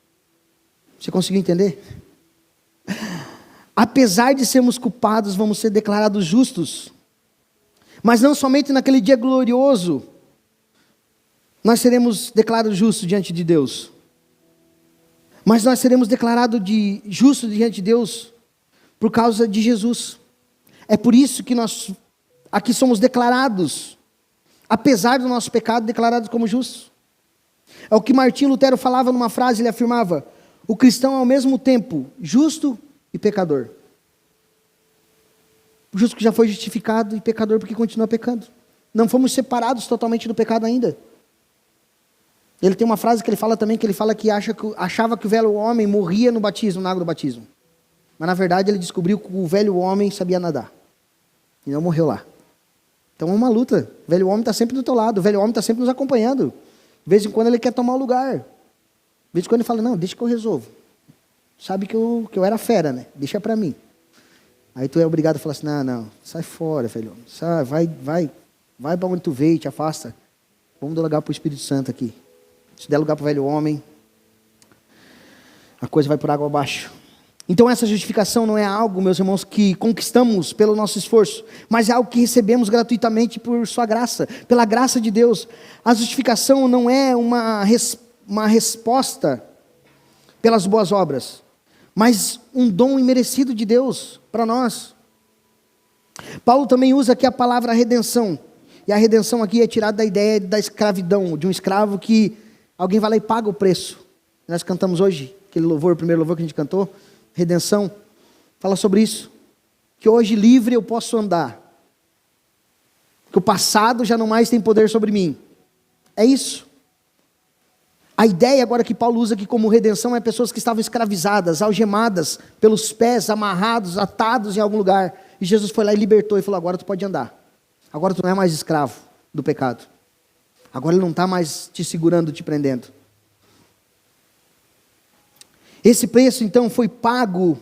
Você conseguiu entender? Apesar de sermos culpados, vamos ser declarados justos. Mas não somente naquele dia glorioso, nós seremos declarados justos diante de Deus. Mas nós seremos declarados justos diante de Deus por causa de Jesus. É por isso que nós aqui somos declarados, apesar do nosso pecado, declarados como justos. É o que Martinho Lutero falava numa frase, ele afirmava, o cristão é ao mesmo tempo justo e pecador. O justo que já foi justificado e pecador porque continua pecando. Não fomos separados totalmente do pecado ainda. Ele tem uma frase que ele fala também, que ele fala que achava que o velho homem morria no batismo, na água do batismo. Mas na verdade ele descobriu que o velho homem sabia nadar. E não morreu lá. Então é uma luta. O velho homem está sempre do teu lado, o velho homem está sempre nos acompanhando. De vez em quando ele quer tomar o lugar. De vez em quando ele fala, não, deixa que eu resolvo. sabe que eu era fera, né? Deixa pra mim. Aí tu é obrigado a falar assim, não, sai fora, filho. Sai, vai para onde tu veio, te afasta. Vamos dar lugar pro Espírito Santo aqui. Se der lugar pro velho homem, a coisa vai por água abaixo. Então essa justificação não é algo, meus irmãos, que conquistamos pelo nosso esforço, mas é algo que recebemos gratuitamente por sua graça, pela graça de Deus. A justificação não é uma resposta pelas boas obras, mas um dom imerecido de Deus para nós. Paulo também usa aqui a palavra redenção, e a redenção aqui é tirada da ideia da escravidão, de um escravo que alguém vai lá e paga o preço. Nós cantamos hoje, aquele louvor, o primeiro louvor que a gente cantou, redenção, fala sobre isso, que hoje livre eu posso andar, que o passado já não mais tem poder sobre mim, é isso. A ideia agora que Paulo usa aqui como redenção é pessoas que estavam escravizadas, algemadas pelos pés, amarrados, atados em algum lugar, e Jesus foi lá e libertou e falou, agora tu pode andar, agora tu não é mais escravo do pecado, agora ele não está mais te segurando, te prendendo. Esse preço, então, foi pago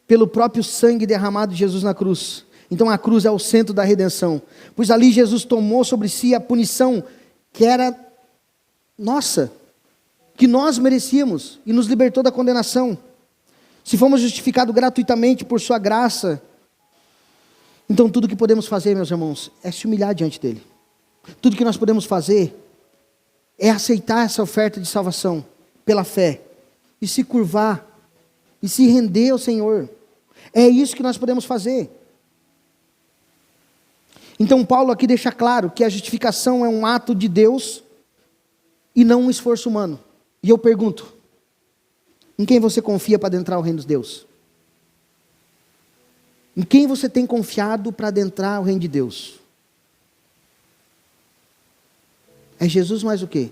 pelo próprio sangue derramado de Jesus na cruz. Então, a cruz é o centro da redenção. Pois ali Jesus tomou sobre si a punição que era nossa, que nós merecíamos, e nos libertou da condenação. Se fomos justificados gratuitamente por sua graça, então tudo que podemos fazer, meus irmãos, é se humilhar diante dele. Tudo que nós podemos fazer é aceitar essa oferta de salvação pela fé. E se curvar, e se render ao Senhor. É isso que nós podemos fazer. Então Paulo aqui deixa claro que a justificação é um ato de Deus e não um esforço humano. E eu pergunto, em quem você confia para adentrar o reino de Deus? Em quem você tem confiado para adentrar o reino de Deus? É Jesus mais o quê?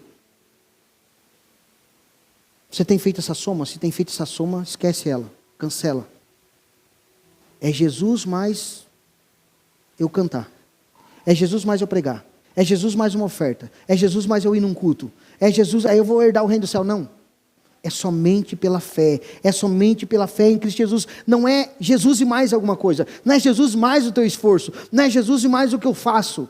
Você tem feito essa soma? Se tem feito essa soma, esquece ela, cancela. É Jesus mais eu cantar. É Jesus mais eu pregar. É Jesus mais uma oferta. É Jesus mais eu ir num culto. É Jesus, aí eu vou herdar o reino do céu. Não. É somente pela fé. É somente pela fé em Cristo Jesus. Não é Jesus e mais alguma coisa. Não é Jesus mais o teu esforço. Não é Jesus e mais o que eu faço.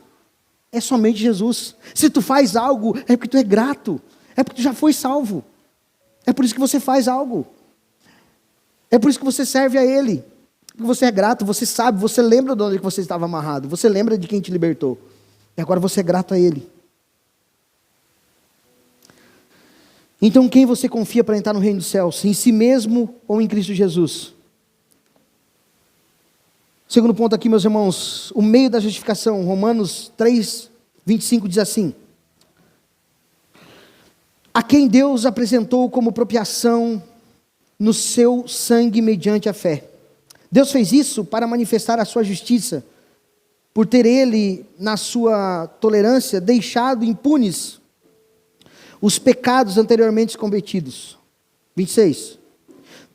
É somente Jesus. Se tu faz algo, é porque tu é grato. É porque tu já foi salvo. É por isso que você faz algo. É por isso que você serve a Ele. Porque você é grato, você sabe, você lembra de onde você estava amarrado. Você lembra de quem te libertou. E agora você é grato a Ele. Então quem você confia para entrar no reino dos céus? Em si mesmo ou em Cristo Jesus? Segundo ponto aqui, meus irmãos, o meio da justificação. Romanos 3, 25 diz assim: a quem Deus apresentou como propiação no seu sangue mediante a fé. Deus fez isso para manifestar a sua justiça, por ter Ele, na sua tolerância, deixado impunes os pecados anteriormente cometidos. 26.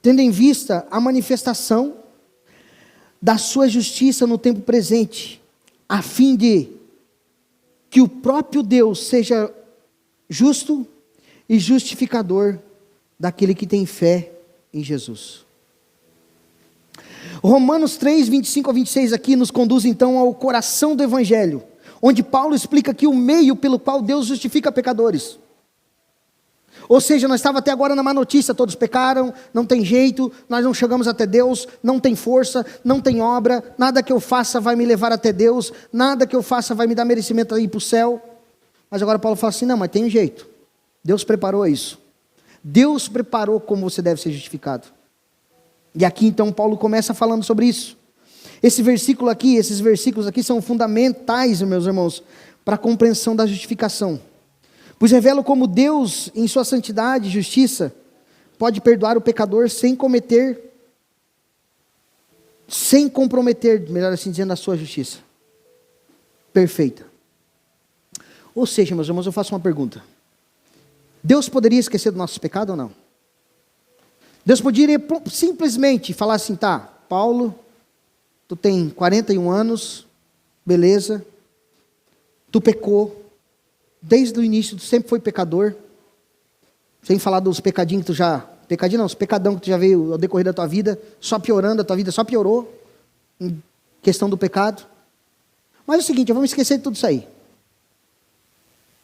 Tendo em vista a manifestação da sua justiça no tempo presente, a fim de que o próprio Deus seja justo e justificador daquele que tem fé em Jesus. Romanos 3, 25 a 26 aqui nos conduz então ao coração do Evangelho, onde Paulo explica aqui o meio pelo qual Deus justifica pecadores. Ou seja, nós estávamos até agora na má notícia, todos pecaram, não tem jeito, nós não chegamos até Deus, não tem força, não tem obra, nada que eu faça vai me levar até Deus, nada que eu faça vai me dar merecimento a ir para o céu. Mas agora Paulo fala assim, não, mas tem um jeito. Deus preparou isso. Deus preparou como você deve ser justificado. E aqui então Paulo começa falando sobre isso. Esses versículos aqui são fundamentais, meus irmãos, para a compreensão da justificação. Pois revelam como Deus, em sua santidade e justiça, pode perdoar o pecador sem comprometer, melhor assim dizendo, a sua justiça perfeita. Ou seja, meus irmãos, eu faço uma pergunta. Deus poderia esquecer do nosso pecado ou não? Deus poderia simplesmente falar assim, tá, Paulo, tu tem 41 anos, beleza, tu pecou, desde o início tu sempre foi pecador, sem falar dos pecadinhos que tu já Pecadinho não, esse pecadão que tu já veio ao decorrer da tua vida, só piorando, a tua vida só piorou, em questão do pecado. Mas é o seguinte, vamos esquecer de tudo isso aí.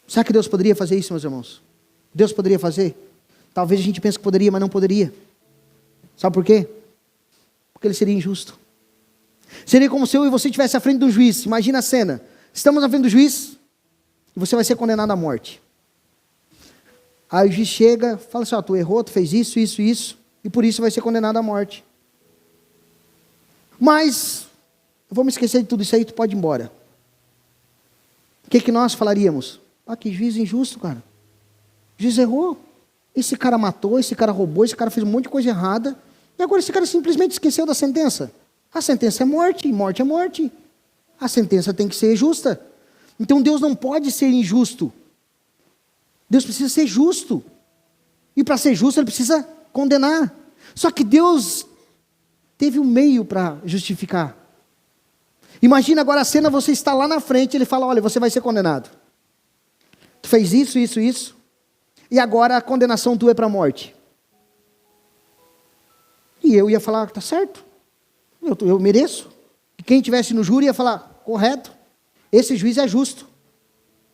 Será que Deus poderia fazer isso, meus irmãos? Deus poderia fazer? Talvez a gente pense que poderia, mas não poderia. Sabe por quê? Porque ele seria injusto. Seria como se eu e você estivesse à frente do juiz. Imagina a cena. Estamos na frente do juiz e você vai ser condenado à morte. Aí o juiz chega, fala assim, tu errou, tu fez isso, isso, isso, e por isso vai ser condenado à morte. Mas, vamos esquecer de tudo isso aí, tu pode ir embora. O que nós falaríamos? Que juiz injusto, cara. O juiz errou. Esse cara matou, esse cara roubou, esse cara fez um monte de coisa errada, e agora esse cara simplesmente esqueceu da sentença. A sentença é morte, e morte é morte. A sentença tem que ser justa. Então Deus não pode ser injusto. Deus precisa ser justo. E para ser justo, ele precisa condenar. Só que Deus teve um meio para justificar. Imagina agora a cena, você está lá na frente, ele fala, olha, você vai ser condenado. Tu fez isso, isso, isso, e agora a condenação tua é para a morte. E eu ia falar, tá certo, eu mereço. E quem estivesse no júri ia falar, correto, esse juiz é justo.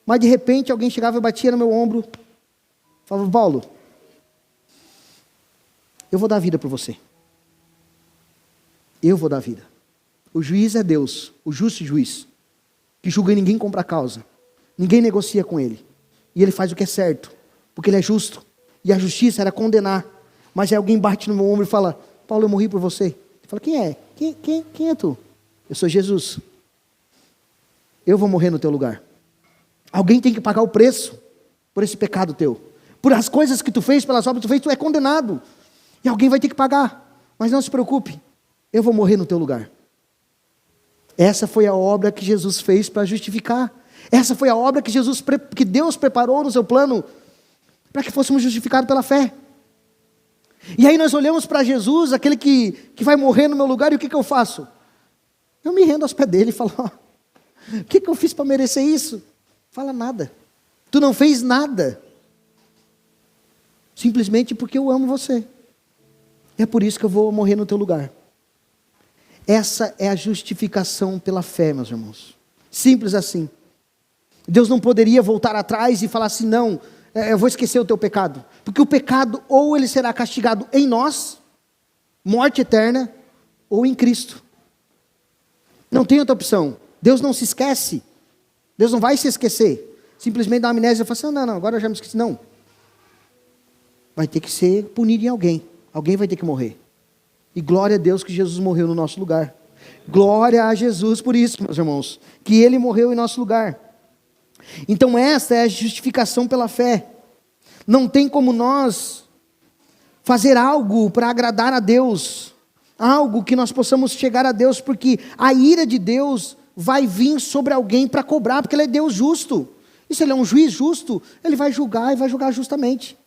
Mas de repente alguém chegava e batia no meu ombro, falava, Paulo, eu vou dar vida por você. Eu vou dar vida. O juiz é Deus, o justo juiz, que julga e ninguém compra a causa, ninguém negocia com ele, e ele faz o que é certo, porque ele é justo, e a justiça era condenar. Mas aí alguém bate no meu ombro e fala, Paulo, eu morri por você. Ele fala, quem é? Quem é tu? Eu sou Jesus. Eu vou morrer no teu lugar. Alguém tem que pagar o preço por esse pecado teu. Por as coisas que tu fez, pelas obras que tu fez, tu é condenado. E alguém vai ter que pagar. Mas não se preocupe, eu vou morrer no teu lugar. Essa foi a obra que Jesus fez para justificar. Essa foi a obra que Deus preparou no seu plano para que fôssemos justificados pela fé. E aí nós olhamos para Jesus, aquele que vai morrer no meu lugar, e o que eu faço? Eu me rendo aos pés dele e falo, o que eu fiz para merecer isso? Fala nada. Tu não fez nada. Simplesmente porque eu amo você. É por isso que eu vou morrer no teu lugar. Essa é a justificação pela fé, meus irmãos. Simples assim. Deus não poderia voltar atrás e falar assim, não, eu vou esquecer o teu pecado. Porque o pecado, ou ele será castigado em nós, morte eterna, ou em Cristo. Não tem outra opção. Deus não se esquece. Deus não vai se esquecer. Simplesmente dá uma amnésia e fala assim, não, agora eu já me esqueci. Não. Vai ter que ser punido em alguém. Alguém vai ter que morrer. E glória a Deus que Jesus morreu no nosso lugar. Glória a Jesus por isso, meus irmãos. Que Ele morreu em nosso lugar. Então esta é a justificação pela fé. Não tem como nós fazer algo para agradar a Deus. Algo que nós possamos chegar a Deus, porque a ira de Deus vai vir sobre alguém para cobrar, porque Ele é Deus justo. E se Ele é um juiz justo, Ele vai julgar e vai julgar justamente.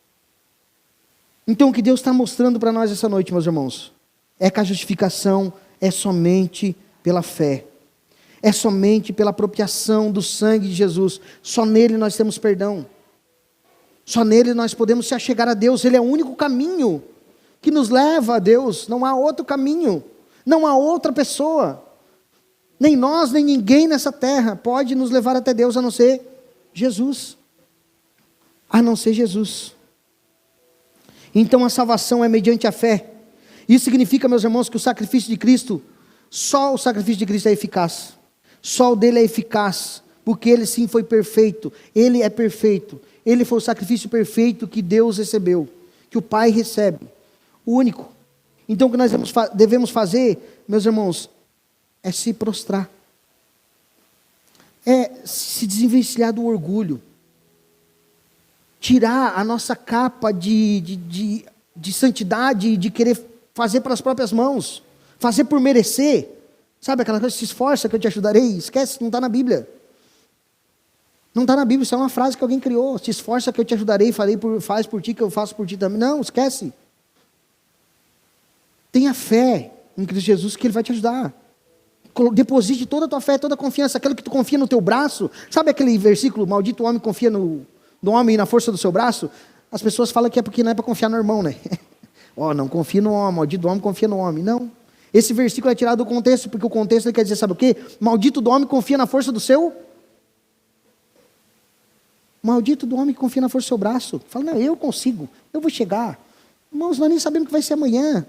Então o que Deus está mostrando para nós essa noite, meus irmãos, é que a justificação é somente pela fé. É somente pela apropriação do sangue de Jesus. Só nele nós temos perdão. Só nele nós podemos se achegar a Deus. Ele é o único caminho que nos leva a Deus. Não há outro caminho. Não há outra pessoa. Nem nós, nem ninguém nessa terra pode nos levar até Deus, a não ser Jesus. A não ser Jesus. Então a salvação é mediante a fé. Isso significa, meus irmãos, que o sacrifício de Cristo, só o sacrifício de Cristo é eficaz. Só o dele é eficaz, porque ele sim foi perfeito. Ele é perfeito. Ele foi o sacrifício perfeito que Deus recebeu, que o Pai recebe, o único. Então o que nós devemos fazer, meus irmãos, é se prostrar. É se desvencilhar do orgulho. Tirar a nossa capa de santidade, de querer fazer pelas próprias mãos, fazer por merecer. Sabe aquela coisa, se esforça que eu te ajudarei? Esquece, não está na Bíblia. Não está na Bíblia, isso é uma frase que alguém criou. Se esforça que eu te ajudarei, faz por ti que eu faço por ti também. Não, esquece. Tenha fé em Cristo Jesus que Ele vai te ajudar. Deposite toda a tua fé, toda a confiança, aquilo que tu confia no teu braço. Sabe aquele versículo, maldito homem confia no homem e na força do seu braço? As pessoas falam que é porque não é para confiar no irmão, né? Não confia no homem, maldito do homem confia no homem. Não. Esse versículo é tirado do contexto, porque o contexto ele quer dizer, sabe o quê? Maldito do homem confia na força do seu... Maldito do homem que confia na força do seu braço. Fala, não, eu consigo, eu vou chegar. Irmãos, nós nem sabemos o que vai ser amanhã.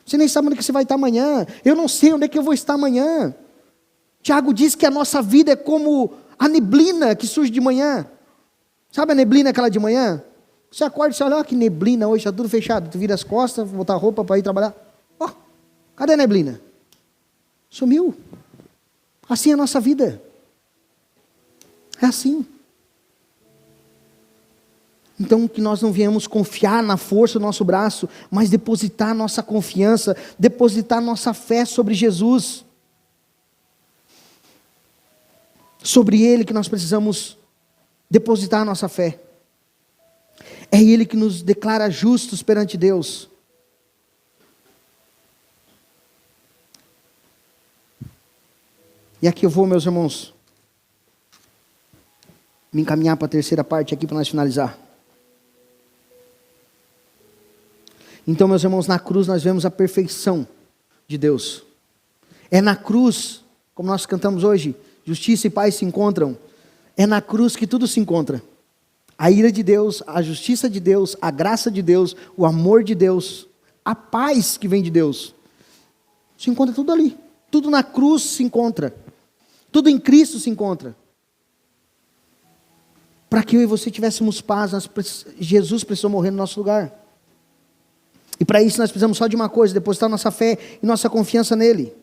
Você nem sabe onde que você vai estar amanhã. Eu não sei onde é que eu vou estar amanhã. Tiago diz que a nossa vida é como a neblina que surge de manhã. Sabe a neblina aquela de manhã? Você acorda e você olha, que neblina hoje, está tudo fechado. Tu vira as costas, botar roupa para ir trabalhar. Cadê a neblina? Sumiu. Assim é a nossa vida. É assim. Então que nós não viemos confiar na força do nosso braço, mas depositar nossa confiança, depositar nossa fé sobre Jesus. Sobre Ele que nós precisamos depositar nossa fé. É Ele que nos declara justos perante Deus. E aqui eu vou, meus irmãos, me encaminhar para a terceira parte aqui para nós finalizar. Então, meus irmãos, na cruz nós vemos a perfeição de Deus. É na cruz, como nós cantamos hoje, justiça e paz se encontram. É na cruz que tudo se encontra. A ira de Deus, a justiça de Deus, a graça de Deus, o amor de Deus, a paz que vem de Deus. Se encontra tudo ali. Tudo na cruz se encontra. Tudo em Cristo se encontra. Para que eu e você tivéssemos paz, Jesus precisou morrer no nosso lugar. E para isso nós precisamos só de uma coisa, depositar nossa fé e nossa confiança nele.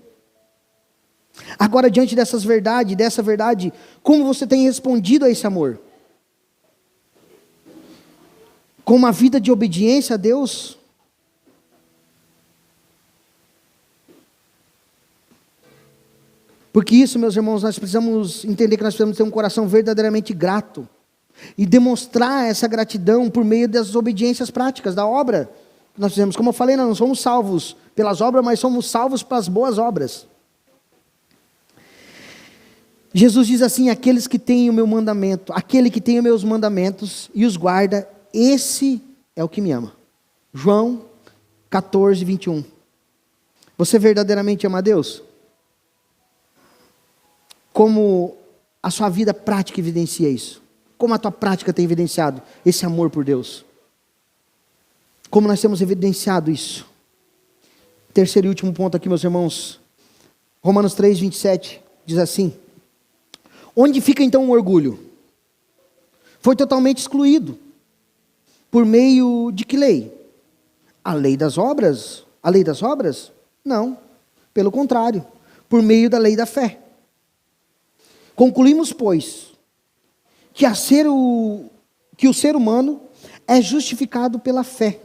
Agora, diante dessa verdade, como você tem respondido a esse amor? Com uma vida de obediência a Deus? Porque isso, meus irmãos, nós precisamos entender que nós precisamos ter um coração verdadeiramente grato. E demonstrar essa gratidão por meio das obediências práticas, da obra. Nós fizemos, como eu falei, nós não somos salvos pelas obras, mas somos salvos pelas boas obras. Jesus diz assim, aqueles que têm o meu mandamento, aquele que tem os meus mandamentos e os guarda, esse é o que me ama. João 14, 21. Você verdadeiramente ama a Deus? Como a sua vida prática evidencia isso? Como a tua prática tem evidenciado esse amor por Deus? Como nós temos evidenciado isso? Terceiro e último ponto aqui, meus irmãos. Romanos 3, 27 diz assim: onde fica então o orgulho? Foi totalmente excluído. Por meio de que lei? A lei das obras? A lei das obras? Não. Pelo contrário. Por meio da lei da fé. Concluímos, pois, que o ser humano é justificado pela fé,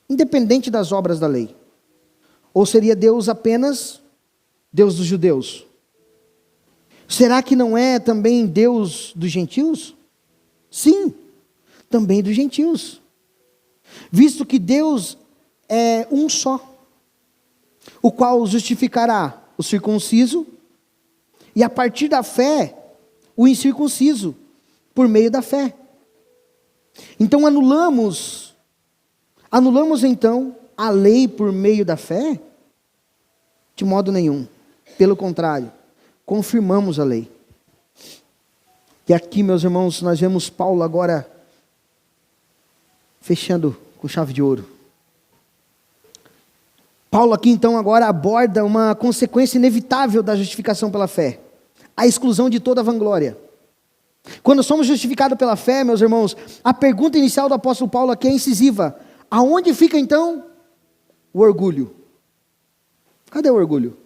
independente das obras da lei. Ou seria Deus apenas Deus dos judeus? Será que não é também Deus dos gentios? Sim, também dos gentios. Visto que Deus é um só, o qual justificará o circunciso e a partir da fé o incircunciso, por meio da fé. Então anulamos então a lei por meio da fé? De modo nenhum. Pelo contrário, confirmamos a lei. E aqui, meus irmãos, nós vemos Paulo agora fechando com chave de ouro. Paulo aqui então agora aborda uma consequência inevitável da justificação pela fé: a exclusão de toda a vanglória. Quando somos justificados pela fé, meus irmãos, a pergunta inicial do apóstolo Paulo aqui é incisiva: aonde fica então o orgulho? Cadê o orgulho?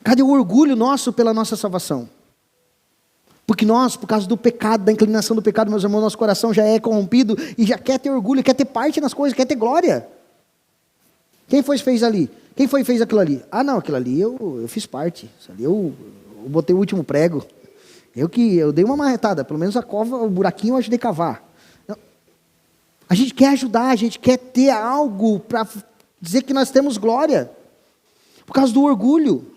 Cadê o orgulho nosso pela nossa salvação? Porque nós, por causa do pecado, da inclinação do pecado, meus irmãos, nosso coração já é corrompido e já quer ter orgulho, quer ter parte nas coisas, quer ter glória. Quem foi que fez ali? Quem foi que fez aquilo ali? Ah, não, aquilo ali eu fiz parte. Isso ali eu botei o último prego. Eu dei uma marretada, pelo menos a cova, o buraquinho eu ajudei a cavar. Não. A gente quer ajudar, a gente quer ter algo para dizer que nós temos glória. Por causa do orgulho.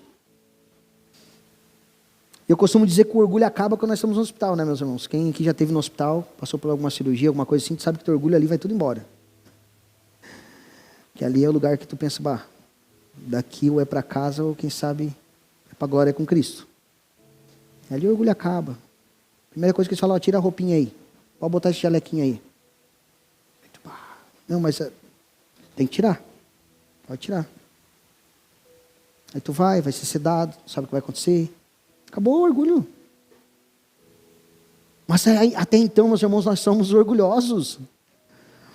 Eu costumo dizer que o orgulho acaba quando nós estamos no hospital, né, meus irmãos? Quem aqui já esteve no hospital, passou por alguma cirurgia, alguma coisa assim, tu sabe que teu orgulho ali vai tudo embora. Que ali é o lugar que tu pensa, bah, daqui ou é para casa ou quem sabe é para a glória com Cristo. Ali o orgulho acaba. Primeira coisa que eles falam, ó, tira a roupinha aí. Pode botar esse jalequinho aí. Não, mas tem que tirar. Pode tirar. Aí tu vai ser sedado, sabe o que vai acontecer. Acabou o orgulho. Mas aí, até então, meus irmãos, nós somos orgulhosos.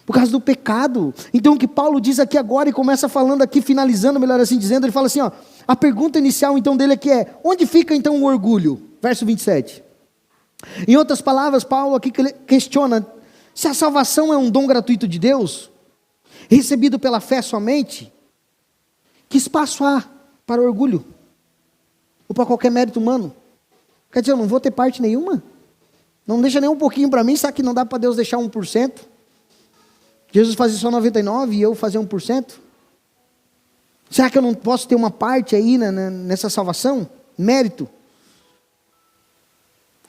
Por causa do pecado. Então o que Paulo diz aqui agora, e começa falando aqui, finalizando, melhor assim dizendo, ele fala assim, ó, a pergunta inicial então dele aqui é, onde fica então o orgulho? Verso 27. Em outras palavras, Paulo aqui questiona, se a salvação é um dom gratuito de Deus, recebido pela fé somente, que espaço há para o orgulho? Ou para qualquer mérito humano? Quer dizer, eu não vou ter parte nenhuma? Não deixa nem um pouquinho para mim, sabe que não dá para Deus deixar 1%? Jesus fazia só 99% e eu fazer 1%? Será que eu não posso ter uma parte aí nessa salvação? Mérito?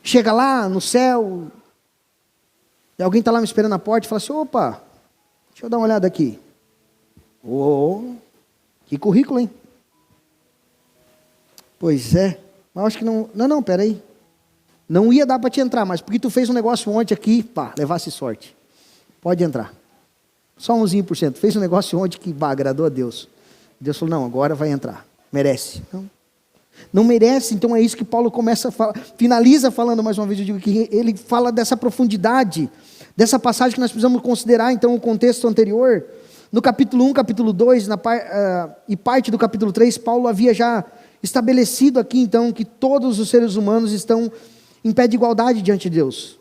Chega lá no céu, e alguém está lá me esperando na porta e fala assim, opa, deixa eu dar uma olhada aqui. Que currículo, hein? Pois é, mas eu acho que não, peraí. Não ia dar para te entrar, mas porque tu fez um negócio ontem aqui, pá, levasse sorte. Pode entrar. Só 11%. Fez um negócio ontem que agradou a Deus. Deus falou, não, agora vai entrar. Merece. Não merece, então é isso que Paulo começa a falar, finaliza falando mais uma vez, eu digo que ele fala dessa profundidade, dessa passagem que nós precisamos considerar, então, o contexto anterior. No capítulo 1, capítulo 2, e parte do capítulo 3, Paulo havia já estabelecido aqui, então, que todos os seres humanos estão em pé de igualdade diante de Deus.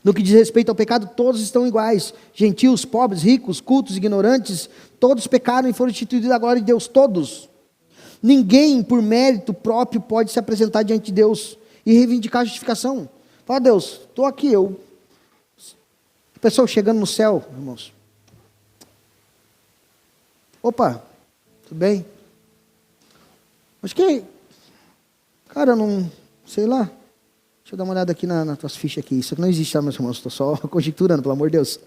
No que diz respeito ao pecado, todos estão iguais. Gentios, pobres, ricos, cultos, ignorantes, todos pecaram e foram instituídos da glória de Deus, todos. Ninguém, por mérito próprio, pode se apresentar diante de Deus e reivindicar a justificação. Fala, Deus, estou aqui, a pessoa chegando no céu, irmãos. Opa, tudo bem? Acho que, cara, não, sei lá. Deixa eu dar uma olhada aqui nas tuas fichas aqui. Isso aqui não existe, tá, meus irmãos? Estou só conjecturando, pelo amor de Deus.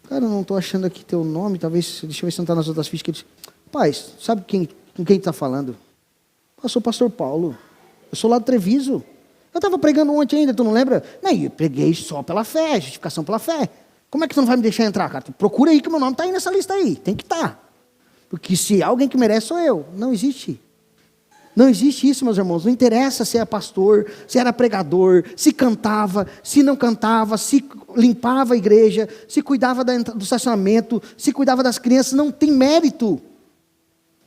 Cara, eu não estou achando aqui teu nome. Talvez, deixa eu ver se não está nas outras fichas. Que pai, sabe com quem está falando? Eu sou o pastor Paulo. Eu sou lá do Treviso. Eu estava pregando ontem ainda, tu não lembra? Não, eu preguei só pela fé, justificação pela fé. Como é que tu não vai me deixar entrar, cara? Procura aí que meu nome está aí nessa lista aí. Tem que estar. Porque se alguém que merece sou eu. Não existe. Não existe isso, meus irmãos. Não interessa se era pastor, se era pregador, se cantava, se não cantava, se limpava a igreja, se cuidava do estacionamento, se cuidava das crianças. Não tem mérito.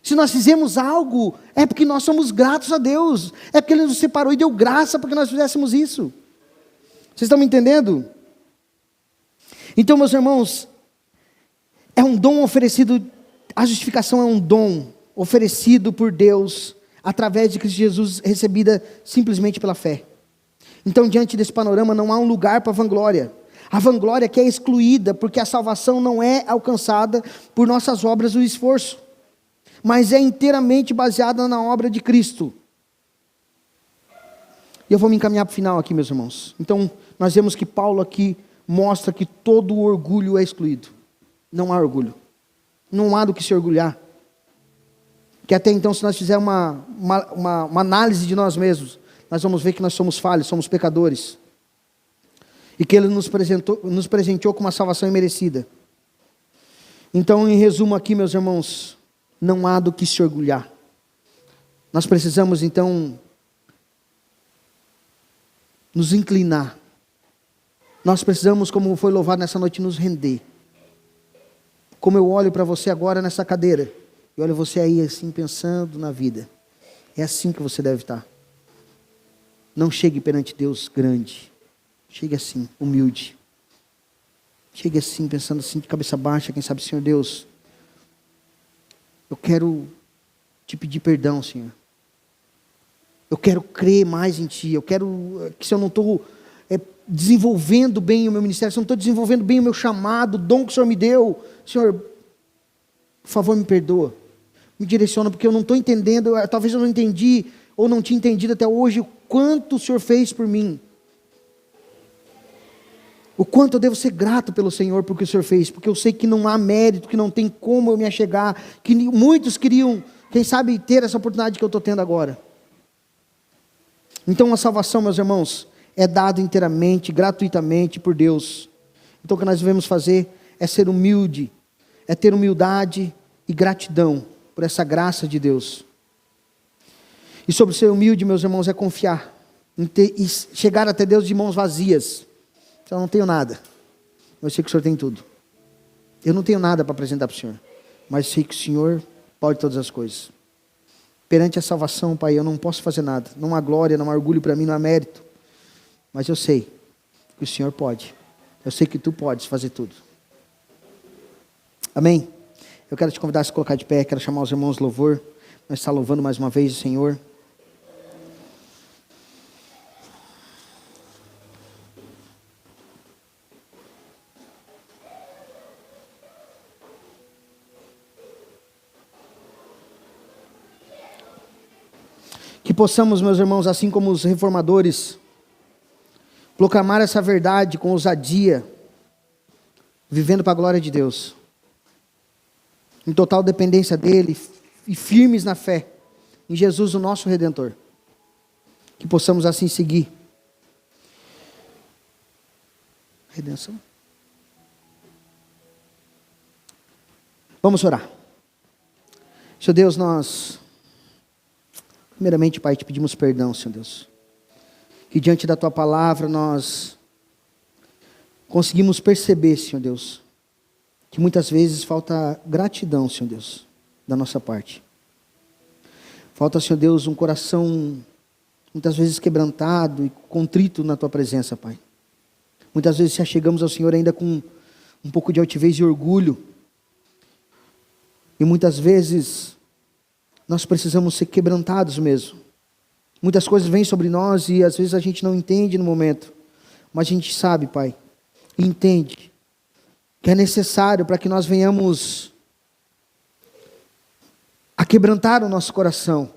Se nós fizemos algo, é porque nós somos gratos a Deus. É porque Ele nos separou e deu graça para que nós fizéssemos isso. Vocês estão me entendendo? Então, meus irmãos, é um dom oferecido, a justificação é um dom oferecido por Deus, através de Cristo Jesus, recebida simplesmente pela fé. Então, diante desse panorama, não há um lugar para a vanglória. A vanglória que é excluída, porque a salvação não é alcançada por nossas obras ou esforço, mas é inteiramente baseada na obra de Cristo. E eu vou me encaminhar para o final aqui, meus irmãos. Então, nós vemos que Paulo aqui mostra que todo o orgulho é excluído. Não há orgulho. Não há do que se orgulhar. Que até então, se nós fizermos uma análise de nós mesmos, nós vamos ver que nós somos falhos, somos pecadores. E que Ele nos presenteou com uma salvação imerecida. Então, em resumo aqui, meus irmãos, não há do que se orgulhar. Nós precisamos, então, nos inclinar. Nós precisamos, como foi louvado nessa noite, nos render. Como eu olho para você agora nessa cadeira, e olha você aí assim pensando na vida. É assim que você deve estar. Não chegue perante Deus grande. Chegue assim, humilde. Chegue assim, pensando assim, de cabeça baixa. Quem sabe, Senhor Deus, eu quero te pedir perdão, Senhor. Eu quero crer mais em Ti. Eu quero que se eu não estou desenvolvendo bem o meu ministério, se eu não estou desenvolvendo bem o meu chamado, o dom que o Senhor me deu, Senhor, por favor, me perdoa. Me direciona, porque eu não estou entendendo, talvez eu não entendi, ou não tinha entendido até hoje, o quanto o Senhor fez por mim. O quanto eu devo ser grato pelo Senhor por que o Senhor fez, porque eu sei que não há mérito, que não tem como eu me achegar, que muitos queriam, quem sabe, ter essa oportunidade que eu estou tendo agora. Então a salvação, meus irmãos, é dada inteiramente, gratuitamente por Deus. Então o que nós devemos fazer é ser humilde, é ter humildade e gratidão por essa graça de Deus. E sobre ser humilde, meus irmãos, é confiar e chegar até Deus de mãos vazias. Eu não tenho nada, eu sei que o Senhor tem tudo. Eu não tenho nada para apresentar para o Senhor, mas sei que o Senhor pode todas as coisas. Perante a salvação, Pai, eu não posso fazer nada. Não há glória, não há orgulho para mim, não há mérito. Mas eu sei que o Senhor pode. Eu sei que Tu podes fazer tudo. Amém? Eu quero te convidar a se colocar de pé, quero chamar os irmãos louvor. Nós estamos louvando mais uma vez o Senhor. Que possamos, meus irmãos, assim como os reformadores, proclamar essa verdade com ousadia, vivendo para a glória de Deus, em total dependência dEle e firmes na fé, em Jesus o nosso Redentor. Que possamos assim seguir. Redenção. Vamos orar. Senhor Deus, nós... primeiramente, Pai, te pedimos perdão, Senhor Deus. Que diante da Tua palavra nós conseguimos perceber, Senhor Deus, que muitas vezes falta gratidão, Senhor Deus, da nossa parte. Falta, Senhor Deus, um coração muitas vezes quebrantado e contrito na Tua presença, Pai. Muitas vezes se achegamos ao Senhor ainda com um pouco de altivez e orgulho. E muitas vezes nós precisamos ser quebrantados mesmo. Muitas coisas vêm sobre nós e às vezes a gente não entende no momento. Mas a gente sabe, Pai, e entende que é necessário para que nós venhamos a quebrantar o nosso coração,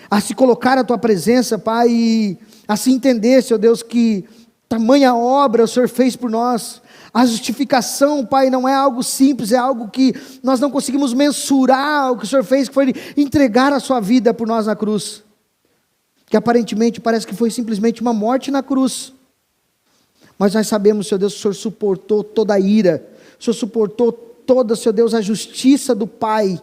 a se colocar à Tua presença, Pai, e a se entender, Senhor Deus, que tamanha obra o Senhor fez por nós. A justificação, Pai, não é algo simples, é algo que nós não conseguimos mensurar o que o Senhor fez, que foi entregar a Sua vida por nós na cruz. Que aparentemente parece que foi simplesmente uma morte na cruz. Mas nós sabemos, Senhor Deus, que o Senhor suportou toda a ira, o Senhor suportou toda, Senhor Deus, a justiça do Pai.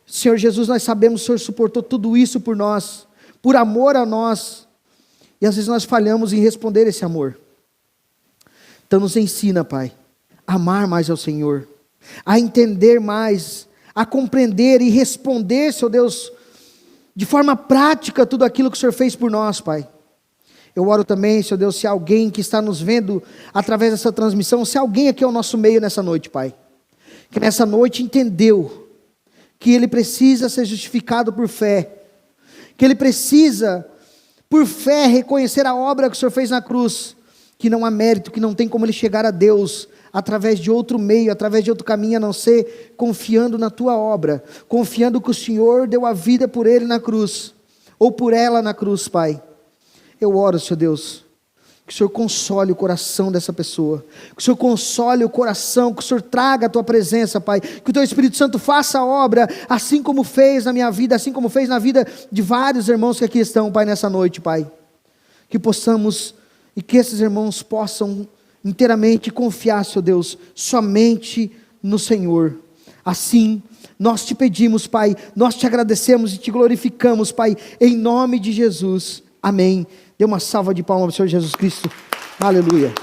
Senhor Jesus, nós sabemos que o Senhor suportou tudo isso por nós, por amor a nós. E às vezes nós falhamos em responder esse amor. Então nos ensina, Pai, a amar mais ao Senhor, a entender mais, a compreender e responder, Senhor Deus, de forma prática tudo aquilo que o Senhor fez por nós, Pai. Eu oro também, Senhor Deus, se alguém que está nos vendo através dessa transmissão, se alguém aqui é o nosso meio nessa noite, Pai, que nessa noite entendeu que ele precisa ser justificado por fé, que ele precisa, por fé, reconhecer a obra que o Senhor fez na cruz, que não há mérito, que não tem como ele chegar a Deus através de outro meio, através de outro caminho, a não ser confiando na Tua obra, confiando que o Senhor deu a vida por ele na cruz, ou por ela na cruz, Pai. Eu oro, Senhor Deus, que o Senhor console o coração dessa pessoa, que o Senhor console o coração, que o Senhor traga a Tua presença, Pai, que o Teu Espírito Santo faça a obra, assim como fez na minha vida, assim como fez na vida de vários irmãos que aqui estão, Pai, nessa noite, Pai. Que possamos, e que esses irmãos possam inteiramente confiar, Senhor Deus, somente no Senhor. Assim, nós te pedimos, Pai, nós te agradecemos e te glorificamos, Pai, em nome de Jesus. Amém. Dê uma salva de palmas ao Senhor Jesus Cristo. Aleluia.